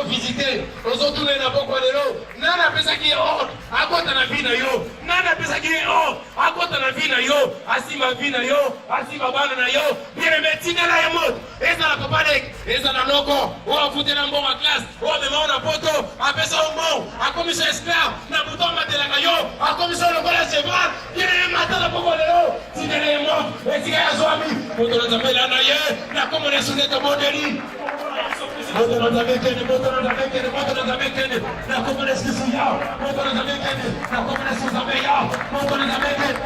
visiter aux autres na boko lelo nana pesa ki oh akota na vina yo nana pesa ki oh akota na vina yo asima vina yo asima bana na yo bien metina la yamot eza la kopalek eza na noko o afute na mbonga classe o me maona poto apesa o mo akomiso esclave na buton matela yo akomiso lokola cheval bien mata na boko lelo tinele mo etika ya zoami poto na zamela na ye na komo na suneta modeli moto na zamekene na komo na sisi yao moto na zamekene na komo na sisi yao moto na zamekene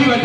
famille,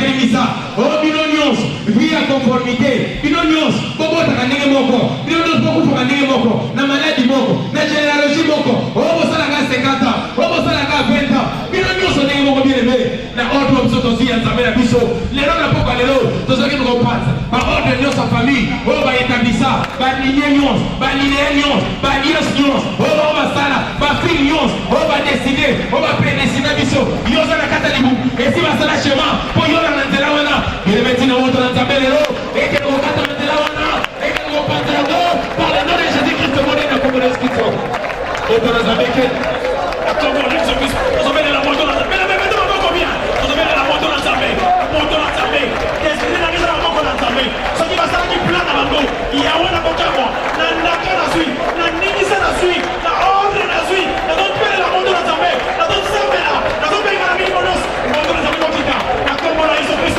à conformité. Bino nyos, bobo takanenge moko. Bino nyos bobo takanenge moko. Na maladie moko, na généalogie moko. Obo salaka 50 ans, obo salaka 20 ans. Bino nyos onenge moko bien aimé. Na ordre obsoto si ya nzambe na biso. Lelo na poko lelo, tozoki moko passe. Ba ordre nyos sa famille, obo ba établissa, ba lignée nyos, ba lignée nyos, ba lios nyos, obo ba sala, ba fille nyos, obo ba décider, obo ba prédestiner biso. Yoza na katalibu, esi ba sala chemin, po yola na nzela wana. Il met une autre dans ta belle et que nous catons de la wana et que nous partons par le nom de Jésus-Christ moderne comme le Scripture. Et que nous avons fait comme on dit ce Christ, nous avons la moto dans sa belle, mais nous combien? Nous avons la moto dans sa belle, moto dans sa belle. Qu'est-ce que la maison dans sa belle? Ce qui va s'arrêter qui plane à l'eau, il y a un accompagnement, la suite, la nidissa la suite, la ordre la suite, la donne pelle la moto dans sa belle, la donne sa belle, la donne pelle la minonos, la moto dans sa belle qui t'a, la comme on a Jésus Christ.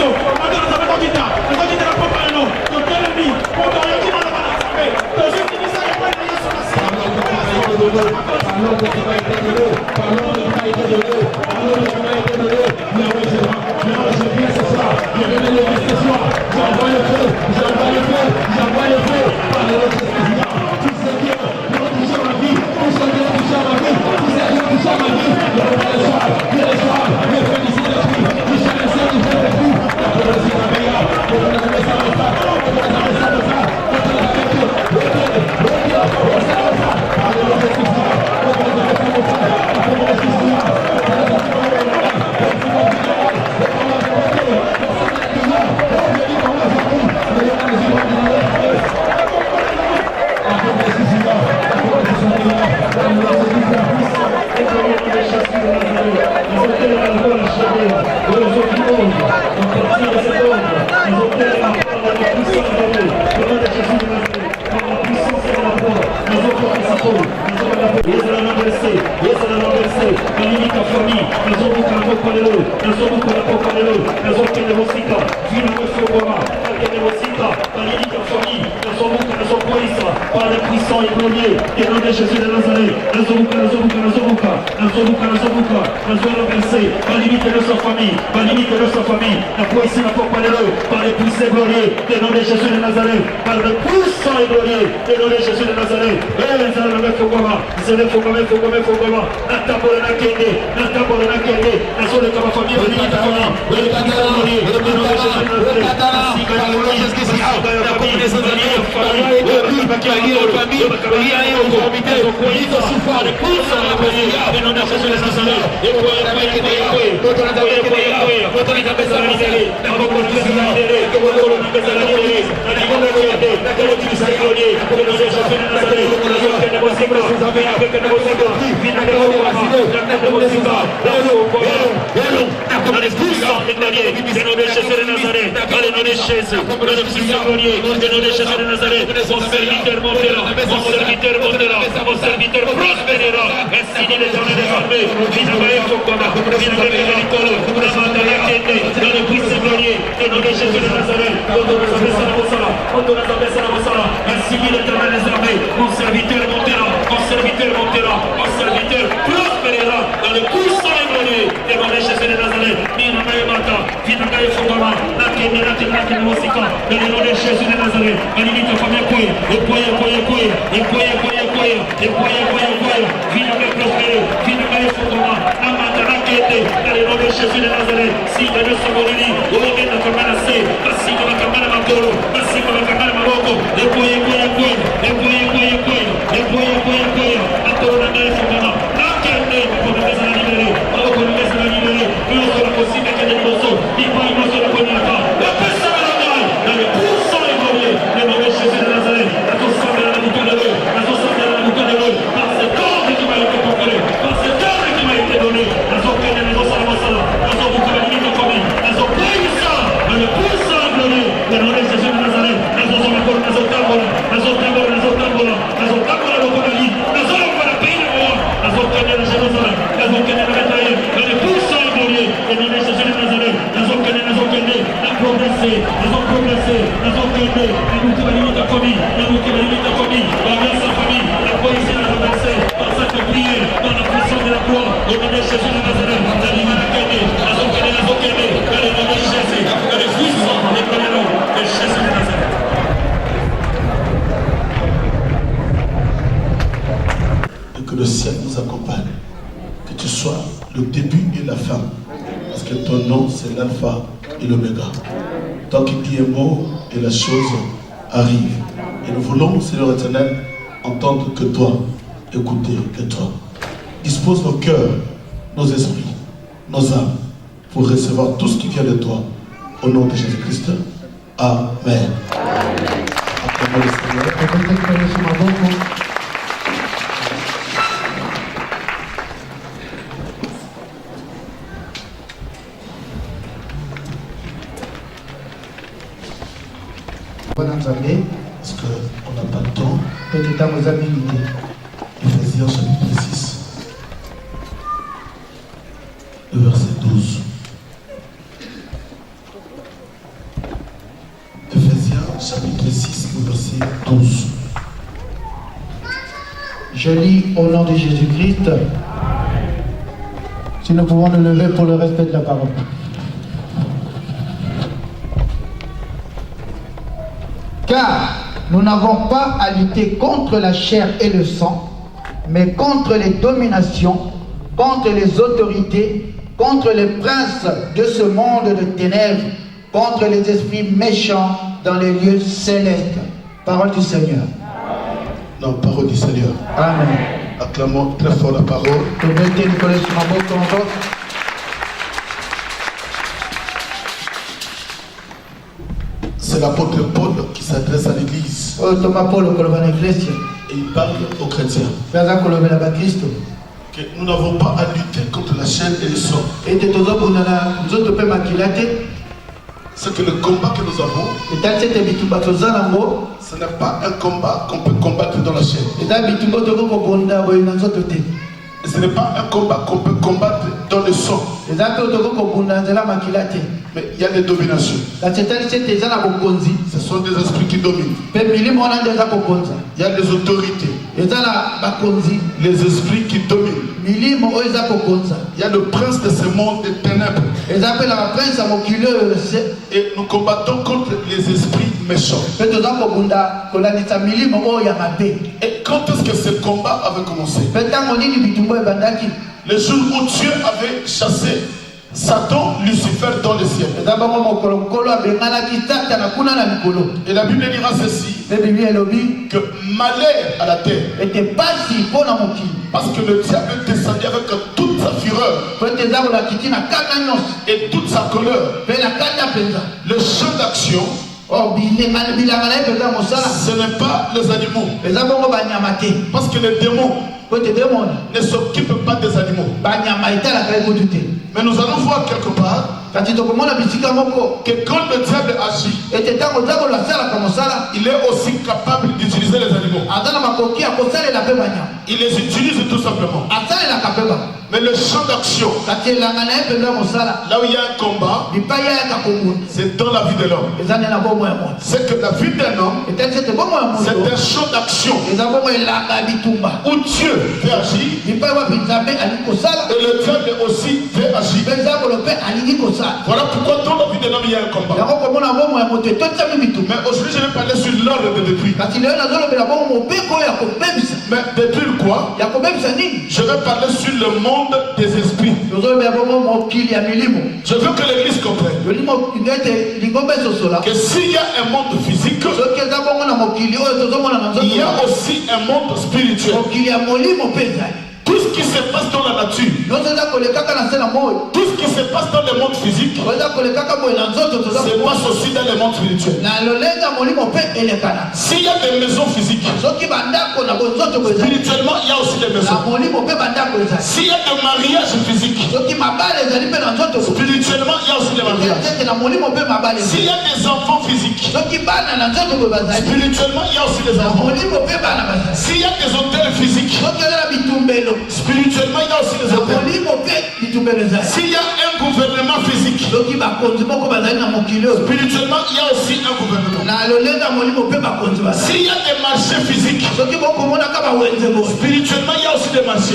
Par le puissant et glorieux, et nom de Jésus de Nazareth, par limite de sa famille, la puissance n'a pas parlé par le puissant et glorieux, et nom de Jésus de Nazareth, par le puissant et glorieux, et nom de Jésus de Nazareth, et les Nazareth Fogoma, c'est le Fogoma, Natabora Nakende, la zone de ma famille, le Katana, le nom de Jésus de Nazareth, mon serviteur prospérera, ainsi dit l'Éternel des armées, dans le puissant glorieux, et nom de Jésus de Nazareth, ainsi dit l'Éternel des armées, mon serviteur montera, mon serviteur prospérera, dans le puissant et glorieux, et nom de Jésus de Nazareth, dans le nom de Jésus de Nazareth, Jésus de Nazareth, si de nous sommes unis, au moment de la caméra, si de la caméra Magoro, si de la caméra Maroko, Jésus le début et la fin. Parce que ton nom, c'est l'alpha et l'oméga. Toi qui dis un mot et la chose arrive. Et nous voulons, Seigneur éternel, entendre que toi, écouter que toi. Dispose nos cœurs, nos esprits, nos âmes, pour recevoir tout ce qui vient de toi. Au nom de Jésus-Christ. Amen. Acclamons le Seigneur. Parce qu'on n'a pas de temps. Ephésiens chapitre 6, le verset 12. Ephésiens chapitre 6, le verset 12. Je lis au nom de Jésus-Christ. Si nous pouvons nous lever pour le respect de la parole. Car nous n'avons pas à lutter contre la chair et le sang, mais contre les dominations, contre les autorités, contre les princes de ce monde de ténèbres, contre les esprits méchants dans les lieux célestes. Parole du Seigneur. Non, parole du Seigneur. Amen. Acclamons très fort la parole. C'est l'apôtre Paul qui s'adresse à l'église. Et il parle aux chrétiens. Que nous n'avons pas à lutter contre la chair et le sang. C'est que le combat que nous avons, ce n'est pas un combat qu'on peut combattre dans la chair. Et ce n'est pas un combat qu'on peut combattre dans le sang. Mais il y a des dominations. Ce sont des esprits qui dominent. Il y a des autorités. Les esprits qui dominent. Il y a le prince de ce monde des ténèbres. Et nous combattons contre les esprits méchants. Et quand est-ce que ce combat avait commencé? Le jour où Dieu avait chassé Satan, Lucifer dans le ciel. Et la Bible dira ceci, que malheur à la terre. Parce que le diable est descendu avec toute sa fureur et toute sa colère. Le champ d'action, ce n'est pas les animaux. Parce que les démons ne s'occupent pas des animaux. Mais nous allons voir quelque part que quand le diable agit, il est aussi capable d'utiliser les animaux. Il les utilise tout simplement. Mais le champ d'action, là où il y a un combat, c'est dans la vie de l'homme. C'est que la vie d'un homme, c'est un champ d'action où Dieu veut agir et le diable aussi veut agir. Voilà pourquoi dans la vie d'un homme il y a un combat. Mais aujourd'hui je vais parler sur l'ordre de détruire. Mais détruire quoi? Je vais parler sur le monde des esprits. Je veux que l'église comprenne que s'il y a un monde physique, il y a aussi un monde spirituel. Tout ce qui se passe dans la nature, tout ce qui se passe dans le monde physique, se passe aussi dans le monde spirituel. S'il y a des maisons physiques, spirituellement il y a aussi des maisons. S'il y a des mariages physiques, spirituellement il y a aussi des mariages. S'il y a des enfants physiques, spirituellement il y a aussi des enfants. S'il y a des hôtels physiques, spirituellement il y a aussi des hôtels. S'il y a un gouvernement physique, spirituellement il y a aussi un gouvernement. S'il y a des marchés physiques, spirituellement il y a aussi des marchés.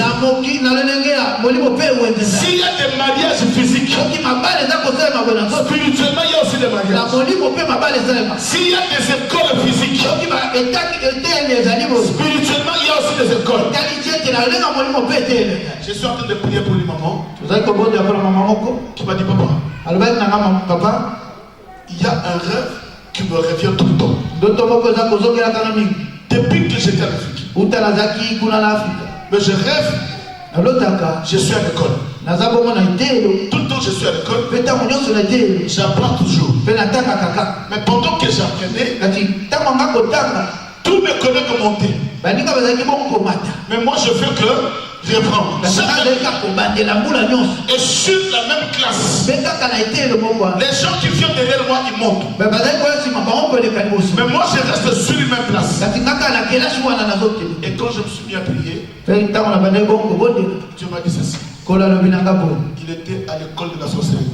S'il y a des mariages physiques, spirituellement il y a aussi des mariages. S'il y a des écoles physiques, spirituellement il y a aussi des écoles. Je suis en train de prier pour les mamans qui m'a dit papa, il y a un rêve qui me revient tout le temps. Depuis que j'étais en Afrique. Mais je rêve, je suis à l'école. Tout le temps je suis à l'école. J'apprends toujours. Mais pendant que j'apprenais, tous mes collègues montaient. Mais moi je fais que reprendre. Et sur la même classe, les gens qui viennent derrière moi, ils montent. Mais moi je reste sur une même place. Et quand je me suis mis à prier, Dieu m'a dit ceci. Il était à l'école de la sorcellerie.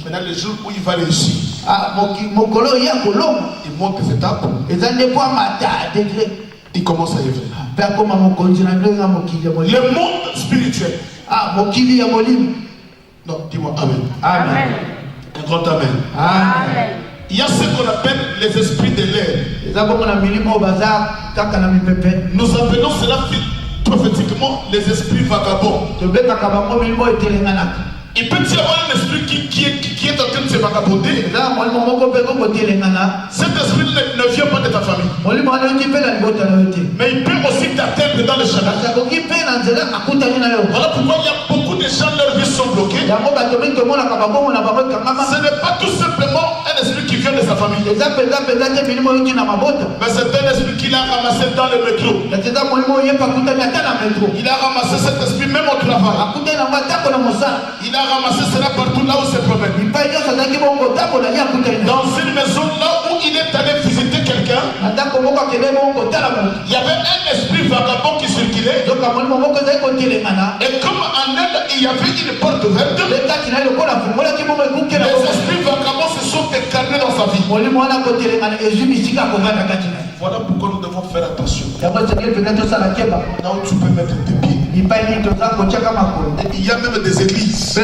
Maintenant le jour où il va réussir, il monte ses étapes. Il commence à y venir. Le monde spirituel. Non, dis-moi Amen. Amen. Un grand Amen. Amen. Il y a ce qu'on appelle les esprits de l'air. Nous appelons cela prophétiquement les esprits vagabonds. Il peut y avoir un esprit qui est en train de se vagabonder. Cet esprit ne vient pas de ta famille. Mais il peut aussi t'atteindre dans le chemin. Voilà pourquoi il y a beaucoup de gens, leurs vies sont bloquées. Ce n'est pas tout simplement un esprit qui vient de sa famille. Mais c'est un esprit qu'il a ramassé dans le métro. Il a ramassé cet esprit même au travail. Il a ramassé cela partout là où se promène. Dans une maison là où il est allé visiter quelqu'un, il y avait un esprit vagabond qui circulait. Et comme en elle il y avait une porte ouverte, les esprits vagabonds se sont incarnés dans sa vie. Voilà pourquoi nous devons faire attention. Là où tu peux mettre tes pieds. Il y a même des églises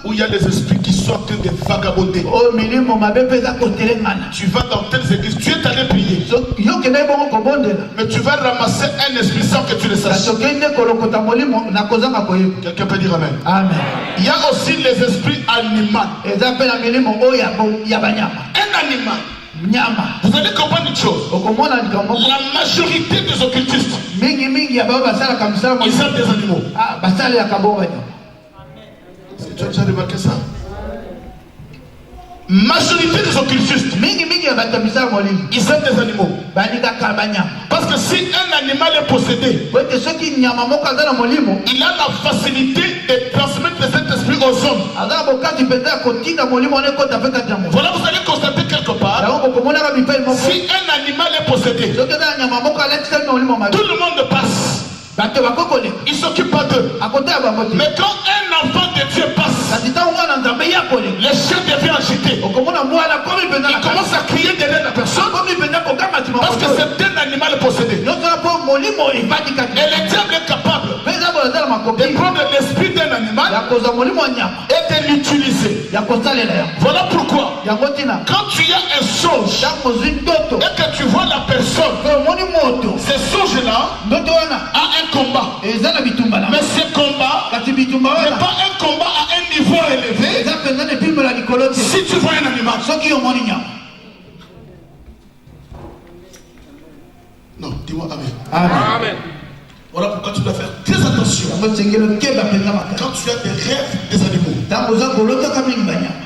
où il y a des esprits qui sont en train de vagabonder. Tu vas dans telles églises, tu es allé prier, mais tu vas ramasser un esprit sans que tu le saches. Quelqu'un peut dire Amen. Amen. Il y a aussi les esprits animaux. Un animal. Vous allez comprendre une chose. La majorité des occultistes, ils sont des animaux. Tu as déjà remarqué ça? Majorité des occultistes, ils sont des animaux. Parce que si un animal est possédé, il a la facilité de transmettre cet esprit aux hommes. Voilà, vous allez constater quelque part, si un animal est possédé, tout le monde passe. Il ne s'occupe pas d'eux. Mais quand un enfant de Dieu passe, le chien devient agité. Il commence à crier derrière la personne. Parce que c'est un animal possédé. Et le diable est capable de prendre l'esprit d'un animal et de l'utiliser. Voilà pourquoi, quand tu as un songe et que tu vois la personne, ce songe-là a un combat. Mais ce combat n'est pas un combat à un niveau élevé. Si tu vois un animal, non, dis-moi Amen. Amen. Voilà pourquoi tu dois faire très attention quand tu as des rêves des animaux.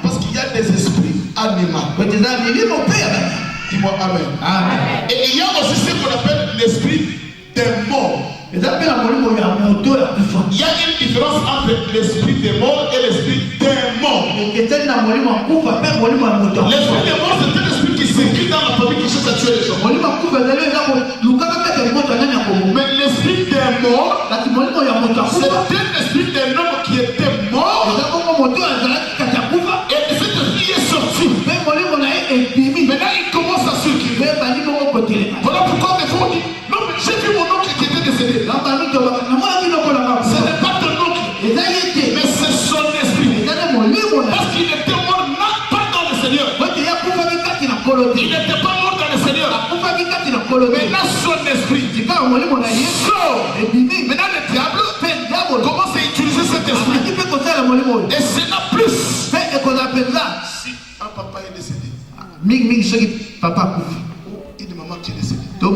Parce qu'il y a des esprits animaux. Dis-moi Amen. Amen. Et il y a aussi ce qu'on appelle l'esprit des morts. Il y a une différence entre l'esprit des morts et l'esprit des morts. L'esprit des morts, c'est un esprit qui s'écrit dans la famille qui cherche à tuer les gens. Mais l'esprit des morts, c'est un esprit d'un homme qui était mort. Et cet esprit est sorti. Maintenant il commence à circuler. Voilà pourquoi des fois on dit, non mais j'ai vu mon oncle qui était décédé. Ce n'est pas ton oncle, mais c'est son esprit. Parce qu'il était mort pas dans le Seigneur. Il n'était pas mort dans le Seigneur. Seigneur. Maintenant son esprit. Sort. Maintenant le diable commence à utiliser cet esprit. Et c'est la plus. Si un papa est décédé, il y a une maman qui est décédée, il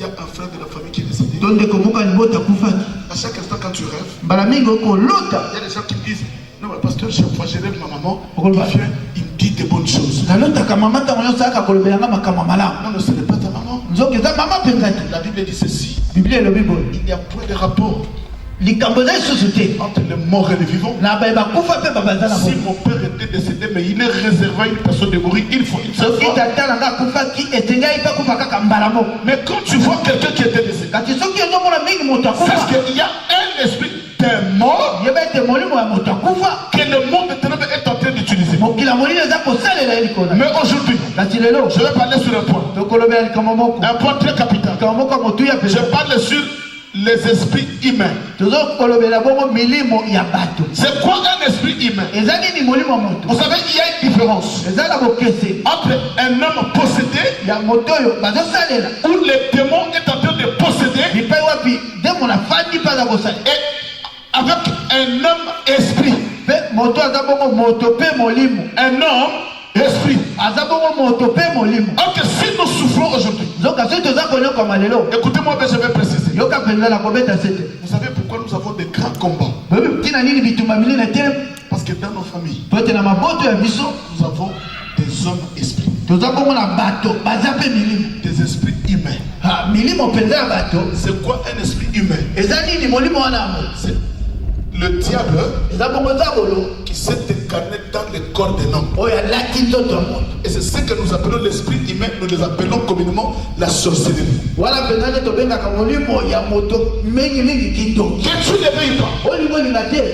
y a un frère de la famille qui est décédé. À chaque instant quand tu rêves, il y a des gens qui me disent, non mais pasteur, chaque fois je rêve ma maman, il vient, il me dit des bonnes choses. Non, non, ce n'est pas ta maman. La Bible dit ceci, il n'y a point de rapport entre les morts et les vivants. Si mon père était décédé, mais il est réservé à une personne de mourir, il faut une seule fois. Mais quand tu vois quelqu'un qui était décédé, c'est qu'il y a un esprit des morts que le monde ténébreux est en train d'utiliser. Mais aujourd'hui, je vais parler sur un point. Un point très capital. Je parle sur les esprits humains. C'est quoi un esprit humain? Vous savez, il y a une différence entre un homme possédé où les démons est en train de posséder et avec un homme esprit. Un homme esprit. Ok, si nous souffrons aujourd'hui, écoutez-moi, je vais préciser. Vous savez pourquoi nous avons des grands combats? Parce que dans nos familles, nous avons des hommes esprits, des esprits humains. C'est quoi un esprit humain? C'est le diable qui s'est incarné dans le corps d'un homme. Et c'est ce que nous appelons l'esprit humain. Nous les appelons communément la sorcellerie. Que tu ne veuilles pas,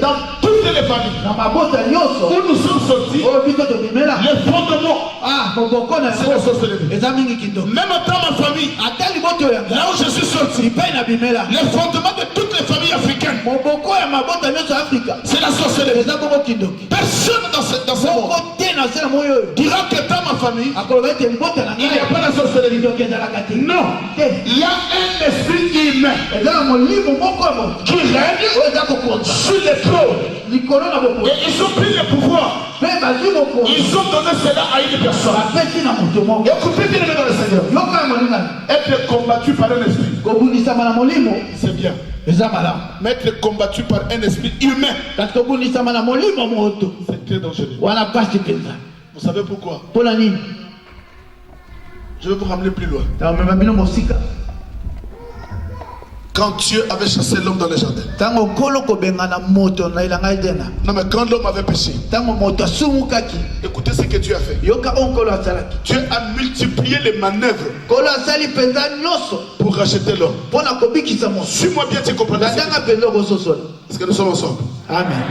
dans toutes les familles où nous sommes sortis, le fondement, c'est la sorcellerie. Même dans ma famille, là où je suis sorti, le fondement de toutes les familles africaines, c'est la sorcellerie. Personne dans ce monde dira que dans ma famille, il n'y a pas la sorcellerie. Non, il y a un esprit humain qui règne sur les trônes. Et ils ont pris le pouvoir. Ils ont donné cela à une personne. Écoutez bien dans le Seigneur. Être combattu par un esprit, c'est bien. Mais être combattu par un esprit humain, c'est très dangereux. Vous savez pourquoi? Je vais vous ramener plus loin. Quand Dieu avait chassé l'homme dans le jardin. Non mais quand l'homme avait péché, écoutez ce que Dieu a fait. Dieu a multiplié les manœuvres pour racheter l'homme. Suis-moi bien, tu comprends. Est-ce que nous sommes ensemble? Amen.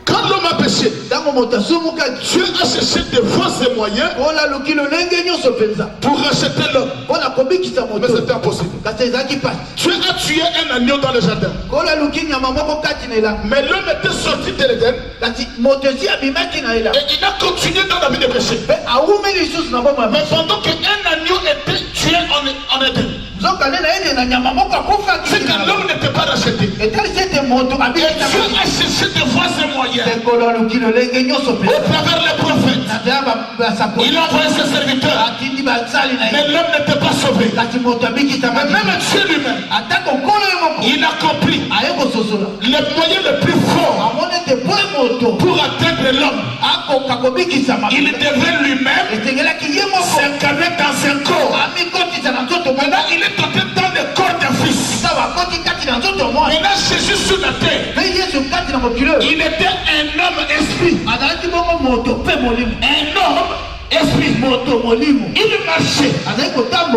Quand l'homme a péché, Dieu a cherché des voies et moyens pour racheter l'homme. Mais c'était impossible. Dieu a tué un agneau dans le jardin. Mais l'homme était sorti de l'Éden et il a continué dans la vie de péché. Mais pendant qu'un agneau était tué en Éden, c'est que l'homme n'était pas racheté. Et Dieu a cherché des voies et moyens au travers les prophètes. Il a envoyé ses serviteurs. Mais l'homme n'était pas sauvé. Mais même Dieu lui-même, il a compris les moyens les plus forts pour atteindre l'homme. Il devait lui-même s'incarner dans un corps. Maintenant, il est entré dans le corps d'un fils. Maintenant, Jésus sur la terre, il était un homme esprit. Un homme esprit. Il marchait,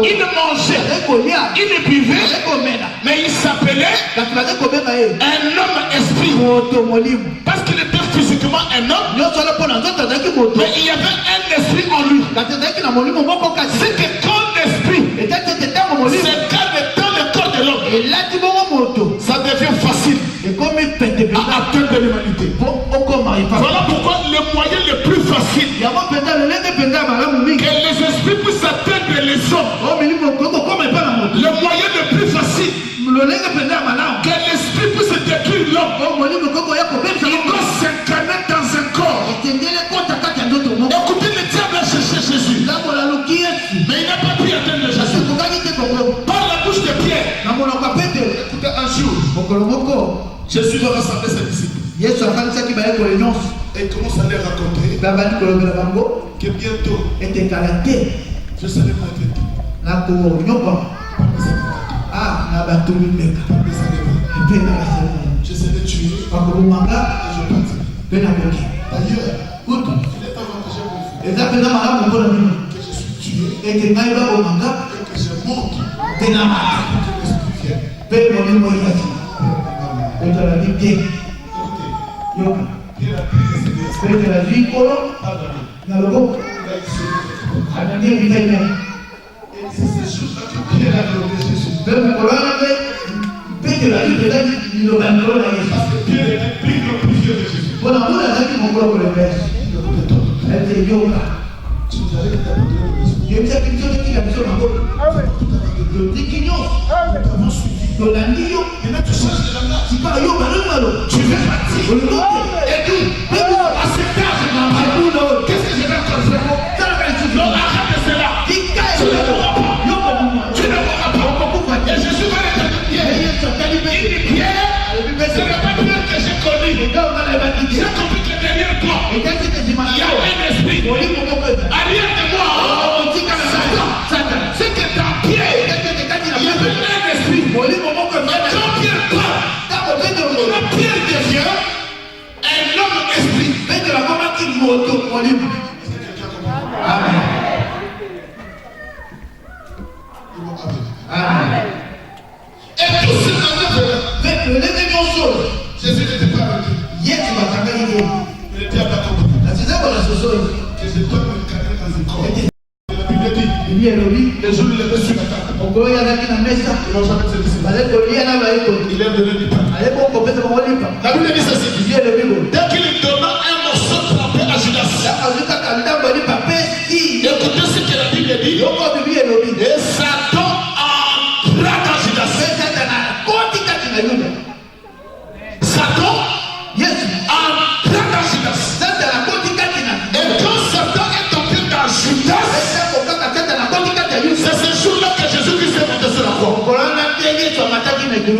il mangeait, il buvait, mais il s'appelait un homme esprit. Parce qu'il était physiquement un homme, mais il y avait un esprit en lui. C'est que quand l'esprit s'incarne dans le corps de l'homme, ça devient facile à atteindre l'humanité. Voilà pourquoi le moyen le plus facile que les esprits puissent atteindre Que l'esprit puisse détruire l'homme. Il doit s'incarner dans un corps. Écoutez, le diable a cherché Jésus. Mais il n'a pas pu atteindre Jésus. Par la bouche de Pierre. Écoutez, un jour, Jésus va rassembler ses disciples. Et commence à les raconter que bientôt, je serai maltraité. Je serai tué et je partirai. D'ailleurs, il est avantageux pour vous que je suis tué et que je monte que l'esprit vienne. C'est ce jour-là que Pierre a glorifié Jésus. Parce que Pierre était plus glorifié de Jésus. Tu nous avais maintenant tu changes de langage. Tu veux partir. Et tout. À cet âge, qu'est-ce que je vais faire? Non, arrête de cela. Tu ne pourras pas. Tu ne pourras pas. Et Jésus va les dire. Il dit Pierre, ce n'est pas Pierre que j'ai connu. J'ai compris que derrière toi, il y a un esprit. Arrière de moi, Satan. C'est que dans Pierre, il y avait un esprit. Mais quand Pierre parle, Pierre devient un homme esprit. Amen. Amen. Et tous ces enfants, Jésus n'était pas avec eux. Le diable a compris que je dois me cacher dans un corps. La Bible dit, les jours où il était sur la table, ils n'ont jamais fait ceci. Il est venu du pain. La Bible dit ceci. Dès qu'il donna un morceau trempé à Judas, écoutez ce que la Bible dit. Et Satan entra dans Judas. Satan entra dans Judas. Et quand Satan est entré dans Judas, c'est ce jour-là que Jésus-Christ est monté sur la croix.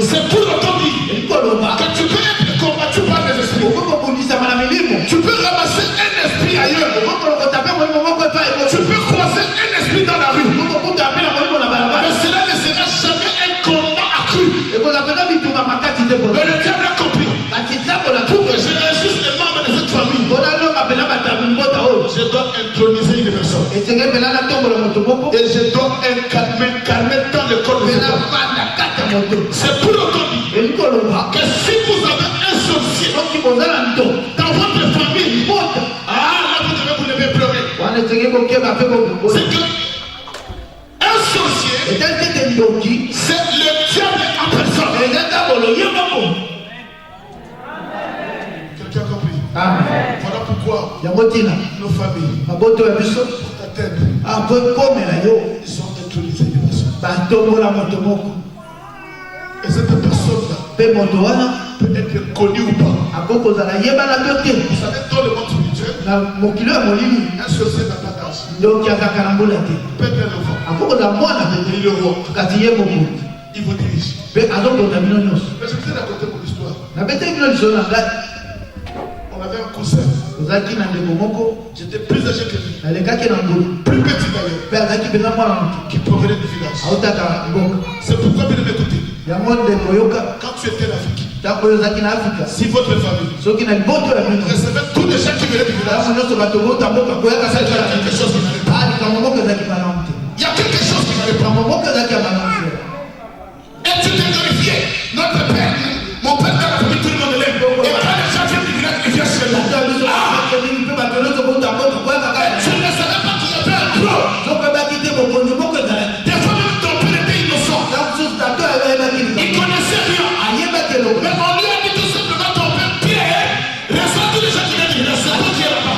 C'est pour autant dire que tu peux être combattu par les esprits. Tu peux ramasser un esprit ailleurs. Tu peux croiser un esprit dans la rue. Mais cela ne sera jamais un combat accru. Mais le diable a compris. Pour que je réussisse les membres de cette famille, je dois introniser une personne. Et je dois calmer dans le corps de cette personne. C'est pour autant dire que si vous avez un sorcier dans votre famille, là vous devez pleurer. C'est que un sorcier, c'est le diable en personne. Quelqu'un a compris? Amen. Voilà pourquoi nos familles, ta tête, ils sont intronisés de personne. Et cette personne-là peut être connue ou pas. Vous savez, dans le monde spirituel, un sorcier n'a pas d'âge. Peut être un enfant. Il est le roi. Il vous dirige. Mais je vous ai raconté mon histoire. On avait un concert. J'étais plus âgé que lui. Plus petit d'ailleurs. Qui provenait du village. C'est pourquoi vous devez m'écouter. Quand tu étais l'Afrique, si votre famille recevait tous les gens qui venaient du village, il y a quelque chose qui m'avait pas. Et tu t'es glorifié. Notre père, mon père dans la famille, tout le monde l'aime. Et quand les gens viennent du village, ils viennent chez nous. Tu ne savais pas qu'il y avait un pro. Des fois même ton père était innocent. Il connaissait rien. Mais on lui a dit tout simplement ton père, Pierre, reçois tous les gens qui viennent du village. C'est toi qui es là-bas.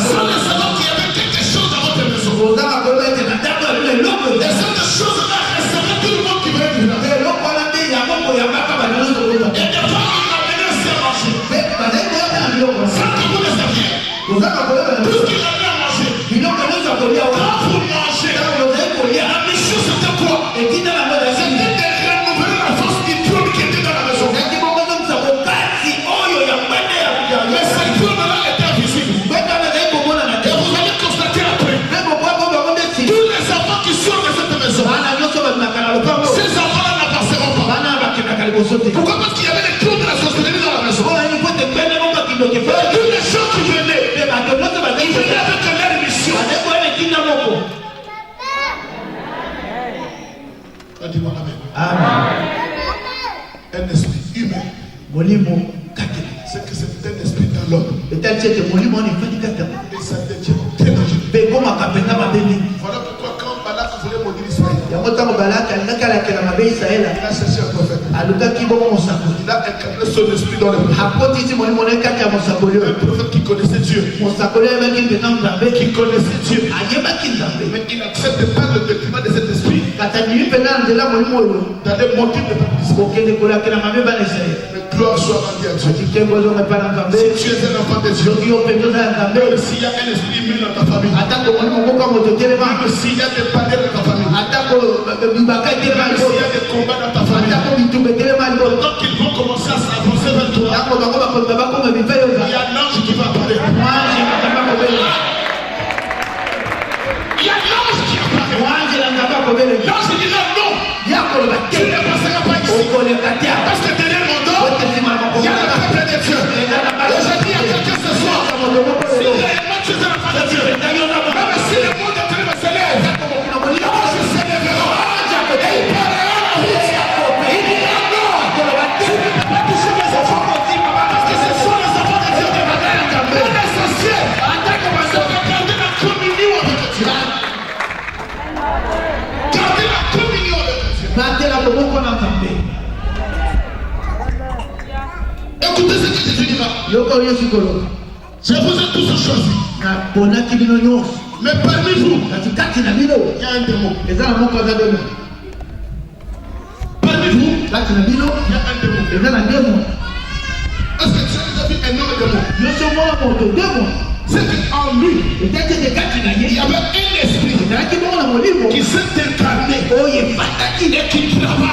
Sans le savoir qu'il y avait quelque chose dans votre maison. Et cette chose-là recerait tout le monde qui veut. mangez, la mission c'était quoi? C'était de renouveler la force du trône qui était dans la maison. Mais ce trône-là était invisible. Et vous allez constater après, tous les enfants qui sortent de cette maison, ces enfants-là n'appartiendront pas. Pourquoi? Parce qu'il y avait les trônes de la sorcellerie dans la maison. Et tous les gens qui venaient, ils venaient avec leur mission. Dis-moi amen. Un esprit humain. C'est que c'est un esprit dans l'homme. Et ça devient très dangereux. Voilà pourquoi quand Balak voulait maudire Israël, il a cherché un prophète. Il a incarné son esprit dans le peuple. Un prophète qui connaissait Dieu. Qui connaissait Dieu. Mais il n'accepte pas le document de cet esprit. D'aller monter le peuple. Mais gloire soit rendue à Dieu. Si tu es un enfant de Dieu, s'il y a un esprit immuable dans ta famille, s'il y a des palais dans ta famille, s'il y a des combats dans ta famille, donc ils vont commencer à s'avancer vers toi. Il y a l'ange qui va parler. Il y a l'ange qui apparaît. L'ange dit non, tu ne passeras pas ici. Parce que derrière mon dos, il y a le peuple de Dieu. Et je dis à quelqu'un ce soir, si réellement tu es un enfant de Dieu, même si le monde est en train de se lever, l'ange se lèvera. Et il parlera la route. Il dira non, tu ne peux pas toucher mes enfants. Parce que ce sont les enfants de Dieu qui vont être associés. Ça va garder la communion avec Dieu. Garder la communion avec Dieu. Écoutez ce que Jésus dira. Je vous ai tous choisi. Mais parmi vous, il y a un démon. Parmi vous, il y a un démon. Est-ce que tu as déjà vu un homme démon? C'est qu'en lui, il y avait un esprit qui s'est incarné et qui travaille.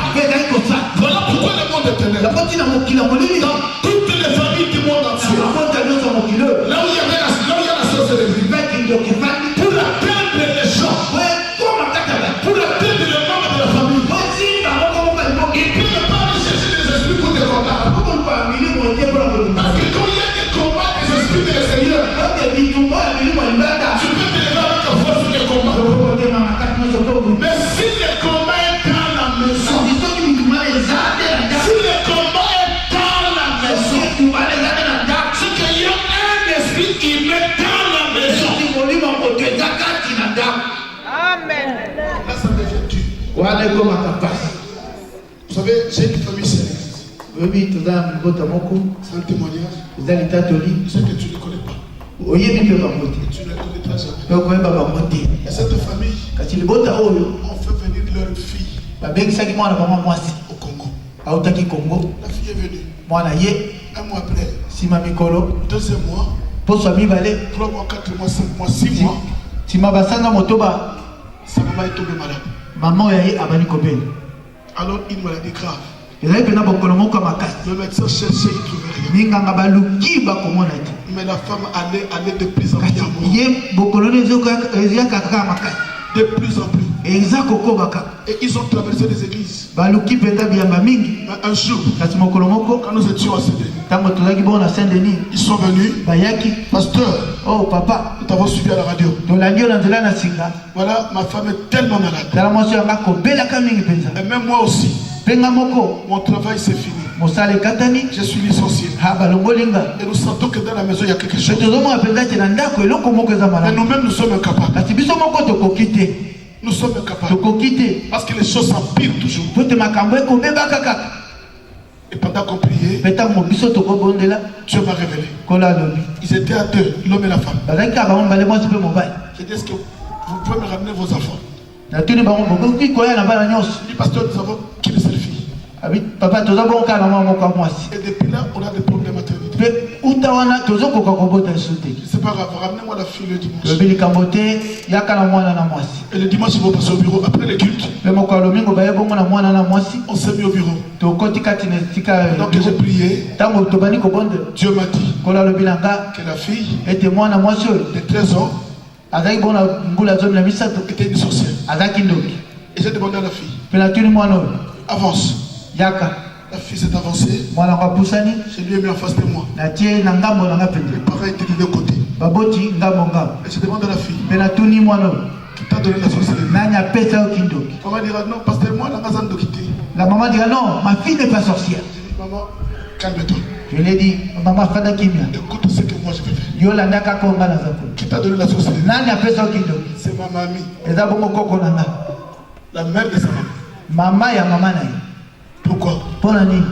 Voilà pourquoi le monde est ténèbres. Dans toutes les familles du monde entier, là où il y a la sorcellerie, pour atteindre les gens, pour atteindre les membres de la famille, il ne peut pas aller chercher des esprits pour des combats. Parce que quand il y a des combats des esprits de l'extérieur, tu peux te lever avec la force des combats. Mais si le combat est dans la maison, c'est qu'il y a un esprit qui met dans la maison. Amen. Là, ça devient dur. Vous savez, j'ai une famille sérieuse. C'est un témoignage. Ce que tu ne connais pas. Tu ne connaîtras jamais. Et cette famille, on fait venir leur fille au Congo. La fille est venue. Un mois après, 2e mois, 3 mois, 4 mois, 5 mois, 6 mois, sa maman est tombée malade. Alors une maladie grave. Le médecin cherchait, il ne trouvait rien. Mais la femme allait de plus en plus à moi. De plus en plus. Et ils ont traversé les églises. Un jour, quand nous étions à Saint-Denis, ils sont venus. Pasteur, oh papa, nous t'avons suivi à la radio. Voilà, ma femme est tellement malade. Et même moi aussi. Mon travail c'est fini. Je suis licencié. Et nous sentons que dans la maison il y a quelque chose. Mais nous-mêmes nous sommes incapables. Nous sommes incapables. Parce que les choses s'empirent toujours. Et pendant qu'on priait, Dieu m'a révélé. Ils étaient à deux, l'homme et la femme. J'ai dit, est-ce que vous pouvez me ramener vos enfants? Il dit, pasteur, nous avons quitté cette fille. Et depuis là, on a des problèmes de maternité. utawana tozoko kokobota sote. C'est pas grave, ramenez-moi la fille le dimanche. Lobili kambote yakala mwana na mwasi. Et le dimanche, ils vont passer au bureau après le culte. Le mokalo mingo baye bongo na mwana na mwasi. On s'est mis au bureau. To koti kati ne tika. Donc j'ai prié. Tango tobani ko bonde. Dieu m'a dit kola lobilanga que la fille était mwana mwasi de 13 ans azaki bona ngula zone na misato était une sorcière. azaki ndoki. Et j'ai demandé à la fille. Pela tuni mwana Avance. Yaka. La fille s'est avancée. Mwana kwa pusani. Je lui ai mis en face de moi. Na tie na ngambo na ngapende. Les parents étaient de deux côtés. Baboti ngambo ngambo. Et je demande à la fille. Pela tuni mwana Qui t'a donné la sorcellerie? nanya pesa okindoki. Maman dira non, pasteur, moi, la maison de quitter. La maman dira non, ma fille n'est pas sorcière. J'ai dit, maman, calme-toi. Je lui ai dit, maman fada kimia. Écoute ce que moi je vais faire. Yo la ndaka konga na zapo. Qui t'a donné la sorcellerie? Nanya pesa okindoki. C'est ma mamie. Eza bongo koko nanga. La mère de sa maman. Mama ya mama na ye. Pourquoi? Pona nini?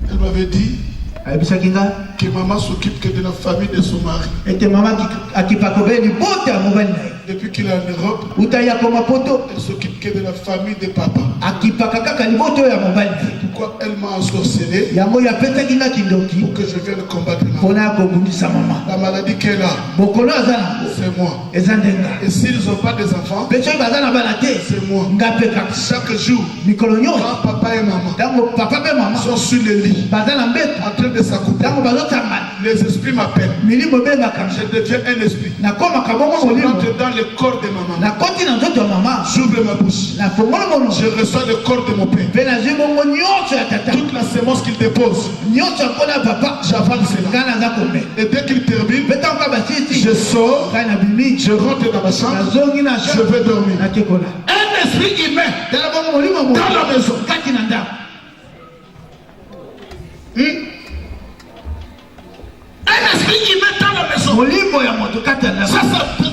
Elle m'avait dit Ayebisaki nga que maman s'occupe que de la famille de son mari. ete mama akipakobeli bota ya mobali na ye. Depuis qu'il est en Europe, utaya koma poto elle s'occupe que de la famille de papa. akipaka kaka liboto ya mobali na ye. Pourquoi elle m'a ensorcelé? Yango yapesaki nga kindoki Pour que je vienne combattre ma mpona ya kobundisa mama. La maladie qu'elle a, bokolo aza nango c'est moi. eza ndenga. Et s'ils n'ont pas des enfants, mpe soki baza na bana te c'est moi. nga mpe kaka. Chaque jour, mikolo nyonso quand papa et maman ntango papa mpe mama sont sur le lit, baza na mbeto en train de s'accouper, ntango bazosangana les esprits m'appellent. milimo ebengaka Je deviens un esprit. nakomaka bongo Je molimo rentre dans le corps de ma maman. nakoti na nzoto ya mama J'ouvre ma bouche. nafongola mono Je reçois le corps de mon père. mpe nazwi bongo nyonso ya tata Toute la sémence qu'il dépose, nyonso ya nkona ya papa j'avale cela. ngai naza komela Et dès qu'il termine, mpe ntango ka basisi je sors, ngai na bimi je rentre dans ma chambre, nazongi na je vais dormir. nakekola Un esprit humain tala bongo molimo mo dans la maison. kati na ndako Un esprit humain dans la maison. molimo ya moto kati ya ndako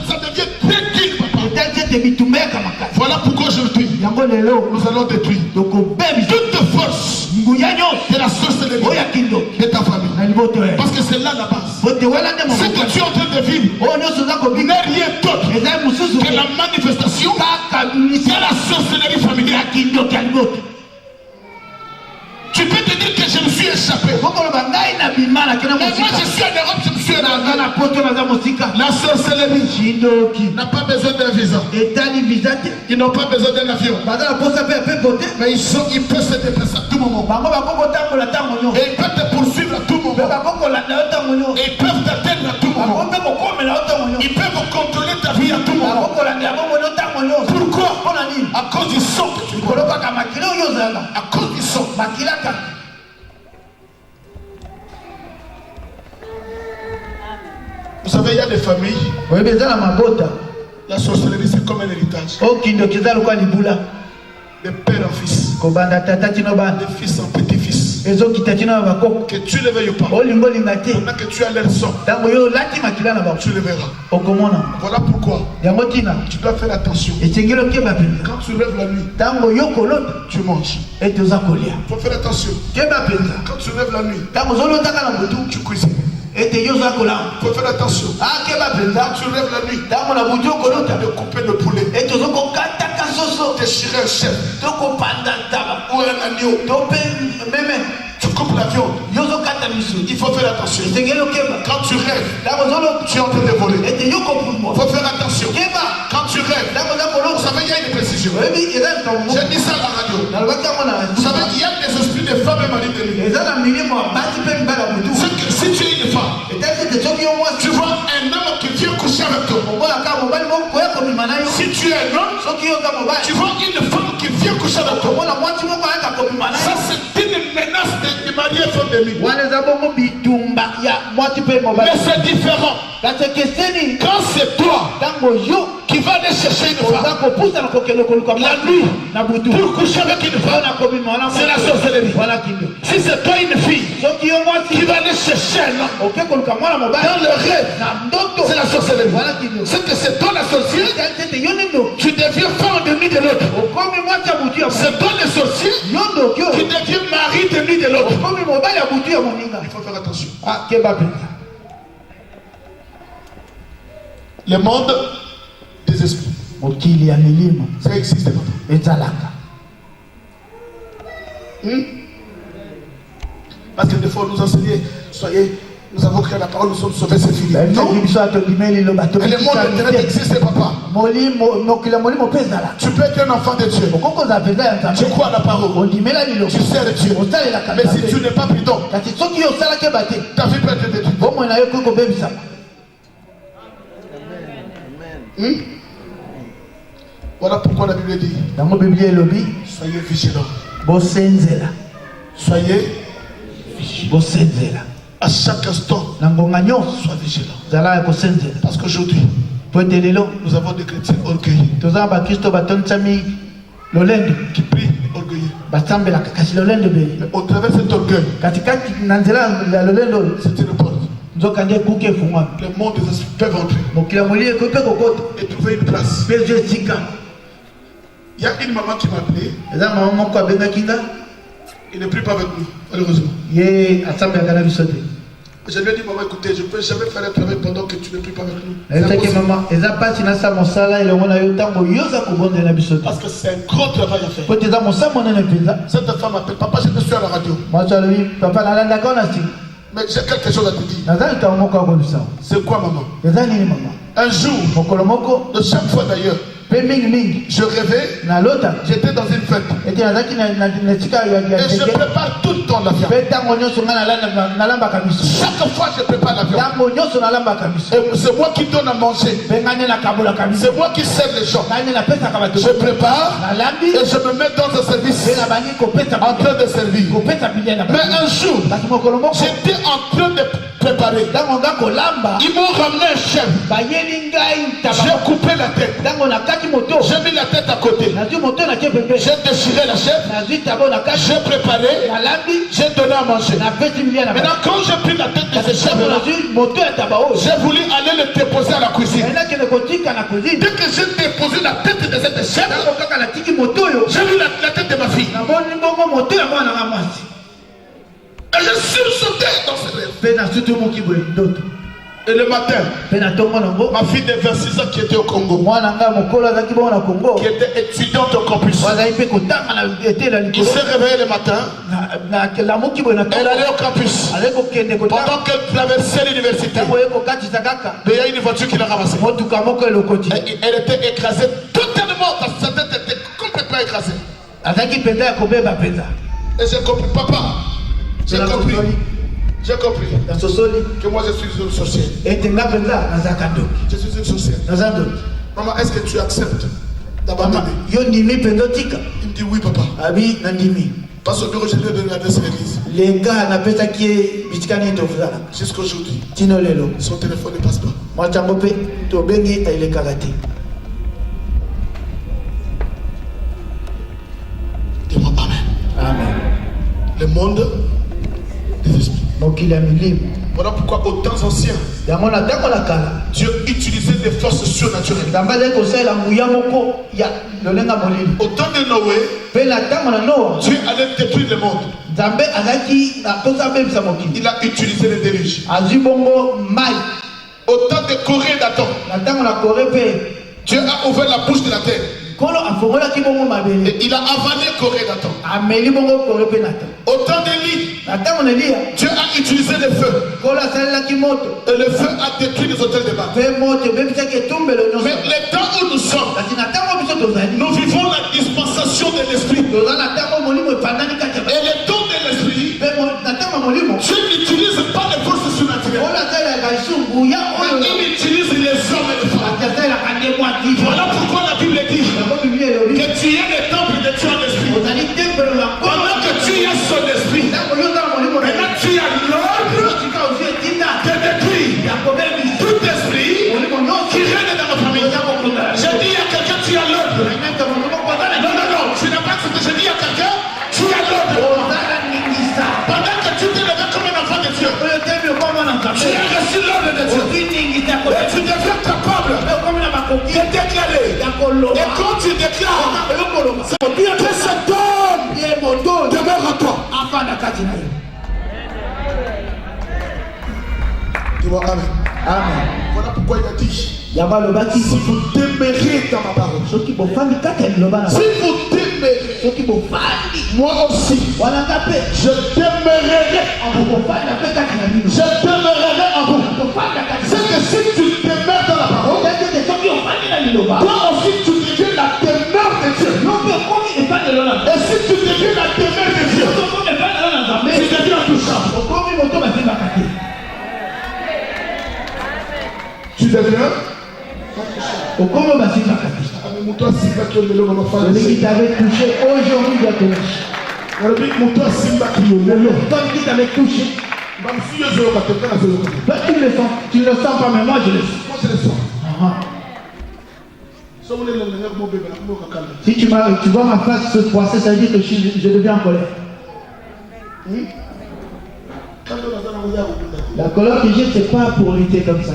Ça devient très dur, papa. etali ete bitumba yaka makasi Voilà pourquoi je le tue. yango lelo Nous allons détruire tokobebisa toute force nguya nyonso de la sorcellerie oyo ya kindoki de ta famille. na liboto ya Parce que c'est là la base. bote wana nde Ce que tu es en train de vivre oyo nyonso oza n'est kobika rien d'autre eza mosusu que la manifestation kaka de misala la sorcellerie ya familiale. kindoki ya liboto. Tu peux te dire que je me suis échappé. okoloba ngai na bima nakena Mais moi je mosika suis en Europe, je me suis naza échappé. na poto naza mosika La sorcellerie kindoki n'a pas besoin d'un visa. etali visa te Ils n'ont pas besoin d'un avion. baza na posa mpe ya mpepo te Mais ils peuvent se déplacer à tout moment. bango bakokotambola ntango nyonso Et ils peuvent te poursuivre à tout mpe moment. bakokolanda yo ntango nyonso Et ils peuvent t'atteindre à tout bango moment. mpe kokomela yo ntango nyonso Ils peuvent contrôler ta vie à tout moment. bakokolandela bongo yo ntango nyonso Pourquoi? mpona nini À cause du sang que tu bois. likolo kaka makila oyo ozalaka À cause du sang. makila kaka. Vous savez, il y a des familles, oyebi eza na mabota la sorcellerie c'est comme un héritage. okindoki eza lokwa libula De père en fils, kobanda tata tino bana de fils en petit-fils. ezokita tino na bakoko Que tu le veuilles ou pas, olinga olinga te pendant que tu as leur sang, ntango yo olati makila na bango tu le verras. okomona Voilà pourquoi yango ntina tu dois faire attention. esengeli okeba mpenza Quand tu lèves la nuit, ntango yo kolota tu manges. ete oza kolia Il faut faire attention. keba mpenza Quand tu lèves la nuit, ntango ozolotaka na butu tu cuisines. ete yo oza kolamba Il faut faire attention. akeba Quand mpenza tu lèves la nuit, ntango na butu okolota de couper le poulet, ete ozokokataka soso déchirer un chef tokopanda ntaba ou un agneau, to mpe meme tu coupes la viande. yo ozokata misuni Il faut faire attention. esengeli okeba Quand tu rêves, ntango ozolota tu es en train de voler. ete yo kopumwa Il faut faire attention. keba Quand tu rêves, ntango oza vous kolota savez, il y a une précision. oyebi eza likambo J'ai dit ça à la radio. nalobaki yango na Vous savez, il y a des esprits de femmes et mari de nuit. eza na milimo ya basi mpe mibala butu C'est que si tu es une femme, etali ete soki yo mwasi tu vois un homme qui vient coucher avec toi. omonaka mobali moko koya komema na yo Si tu es un homme, soki yo oza tu mobali vois une femme qui vient coucher avec toi. omona mwasi moko ayaka komema na Ça, yo c'est une menace de mariage femme de nuit. wana eza bongo bitumba ya mwasi mpe mobali Mais c'est différent. kasi ekeseni Quand c'est toi ntango yo qui vas aller chercher une oza femme kopusa na kokende koluka la nuit na butu pour coucher avec une femme, wana komema wana c'est la sorcellerie. wana kindo Si c'est toi une fille soki yo qui mwasi va aller chercher un homme oke koluka mwana mobali dans le rêve, na ndoto c'est la sorcellerie. wana kindo C'est que c'est toi la sorcière, kasi ete yo nendo tu deviens femme de nuit de l'autre. okomi mwasi ya butu ya C'est toi le sorcier yo ndoki qui oyo devient mari de nuit de l'autre. okomi mobali ya butu ya moninga Il faut faire attention. akeba mpenza Le monde des esprits, mokili ya milimo ça existe maintenant. ezalaka Parce que des fois, on nous enseignait, soyez Nous avons créé la parole, nous sommes sauvés, c'est fini. Non. Et le monde éternel existe, papa. Tu peux être un enfant de Dieu. Tu crois à la parole. Tu sers Dieu. Mais si tu n'es pas prudent, ta vie peut être détruite. Voilà pourquoi la Bible dit soyez vigilants. Soyez vigilants. À chaque instant, sois vigilant. Parce qu'aujourd'hui, nous avons des chrétiens orgueilleux qui prient orgueilleux. Mais au travers de cet orgueil, c'est une porte. Le monde des esprits peuvent entrer et trouver une place. Il y a une maman qui m'a appelé. Il ne prie pas avec nous, malheureusement. Je lui ai dit, maman, écoutez, je ne peux jamais faire un travail pendant que tu ne pries pas avec nous. Parce que c'est un gros travail à faire. Cette femme m'appelle, papa, je te suis à la radio. Mais j'ai quelque chose à te dire. C'est quoi, maman? Un jour, de chaque fois d'ailleurs, je rêvais, j'étais dans une fête. Et je prépare tout le temps l'avion. Chaque fois je prépare l'avion. Et c'est moi qui donne à manger. C'est moi qui sers les gens. Je prépare et je me mets dans un service en train de servir. Mais un jour, j'étais en train de préparer. Ils m'ont ramené un chef. J'ai coupé la tête. J'ai mis la tête à côté. J'ai déchiré la chef. J'ai préparé. J'ai donné à manger. Maintenant, quand j'ai pris la tête de ce chef, j'ai voulu aller le déposer à la cuisine. Dès que j'ai déposé la tête de cette chef, j'ai vu la tête de ma fille. Et je suis sauté dans ce rêve. Et le matin, ma fille de 26 ans qui était au Congo, qui était étudiante au campus, il s'est réveillé le matin, elle allait au campus. Pendant qu'elle traversait l'université, il y a une voiture qui l'a ramassée. Elle était écrasée totalement, sa tête était complètement écrasée. Et j'ai compris, papa, j'ai compris que moi je suis une sorcière. Je suis une sorcière. Maman, est-ce que tu acceptes d'abandonner? Il me dit oui, papa. Parce que je lui ai donné l'adresse de l'église. Jusqu'aujourd'hui, son téléphone ne passe pas. Dis-moi amen. Amen. Le monde des esprits. Voilà pourquoi aux temps anciens, Dieu utilisait des forces surnaturelles. Au temps de Noé, Dieu allait détruire le monde. Il a utilisé les déluges. Au temps de Corée et d'Adam, Dieu a ouvert la bouche de la terre. Et il a avalé Corée et d'Adam. Au temps d'Élie, Dieu a utilisé le feu. Et le feu a détruit les hôtels de Baal. Mais les temps où nous sommes, nous vivons la dispensation de l'esprit. Et le don de l'esprit, Dieu n'utilise pas les forces surnaturelles. Il utilise les hommes et les femmes. Voilà pourquoi la Bible dit que tu es le temple de Dieu en esprit. Pendant que tu es son esprit, maintenant tu as l'ordre de détruire tout esprit qui règne dans notre famille. J'ai dit à quelqu'un, tu as l'ordre. Non, tu n'as pas accepté. J'ai dit à quelqu'un, tu as l'ordre. Pendant que tu te lèves comme un enfant de Dieu, tu as reçu l'ordre de Dieu. Et tu deviens capable de déclarer. Et quand tu déclares, que cet homme demeure en toi. Dis-moi amen. Amen. Voilà pourquoi il a dit, si vous demeurez dans ma parole, si vous demeurez, moi aussi, je demeurerai. Je demeurerai aussi tu deviens la demeure de Dieu. Et si tu deviens la demeure de Dieu, tu deviens intouchable. Tu deviens celui qui t'avait touché aujourd'hui doit te lâcher. Celui qui t'avait touché, toi tu ne le sens pas, mais moi je le sens. Si tu vois ma face se froisser, ça veut dire que je deviens en colère. La colère que j'ai, c'est pas pour lutter comme ça.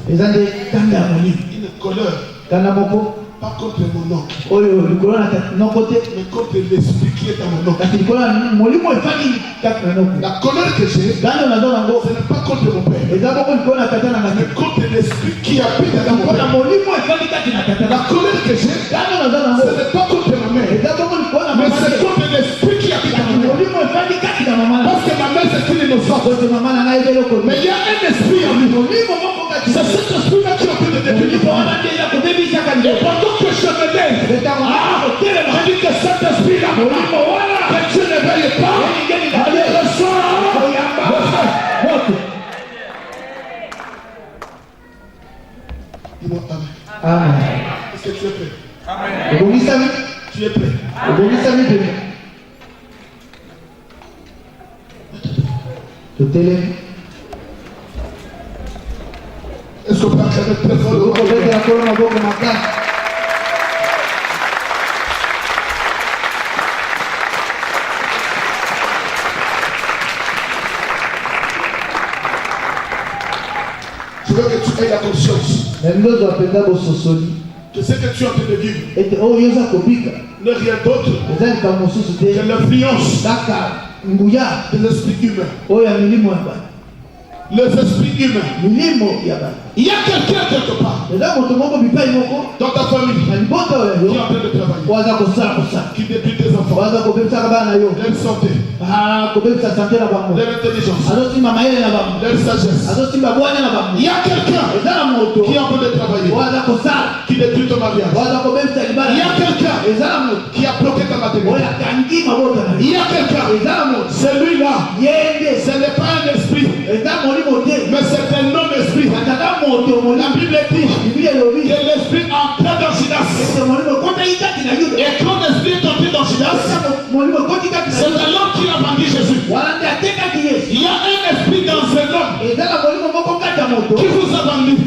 Les gens disent, une colère, pas contre mon oncle, mais contre l'esprit qui est dans mon oncle. La colère que j'ai, ce n'est pas contre mon père, mais contre l'esprit qui habite dans mon père. La colère que j'ai, ce n'est pas contre ma mère, mais c'est contre l'esprit qui habite dans mon père. Parce que ma mère c'est une innocente, mais il y a un esprit en lui. C'est cet esprit-là qui est en train de détruire. Et pendant que je me lève, je dis que cet esprit-là, que tu ne veilles pas, allez, reçois. Dis-moi Amen. Amen. Est-ce que tu es prêt? Amen. Tu es prêt? Est-ce qu'on peut acclamer très fort? Je veux que tu aies la conscience que ce que tu es en train de vivre n'est rien d'autre que l'influence de l'esprit humain. Les esprits humains. Il y a quelqu'un quelque part dans ta famille qui est en train de travailler, qui détruit tes enfants, leur santé, leur intelligence, leur sagesse. Il y a quelqu'un qui est en train de travailler, qui détruit ton mariage. Il y a quelqu'un qui a bloqué ta maternité. Il y a quelqu'un, celui-là, ce n'est pas un esprit, mais c'est un non-esprit. La Bible dit que l'esprit entra dans Judas. Et quand l'esprit est entré dans Judas, c'est l'homme qui a vendu Jésus. Il y a un esprit dans ce homme qui vous a vendu.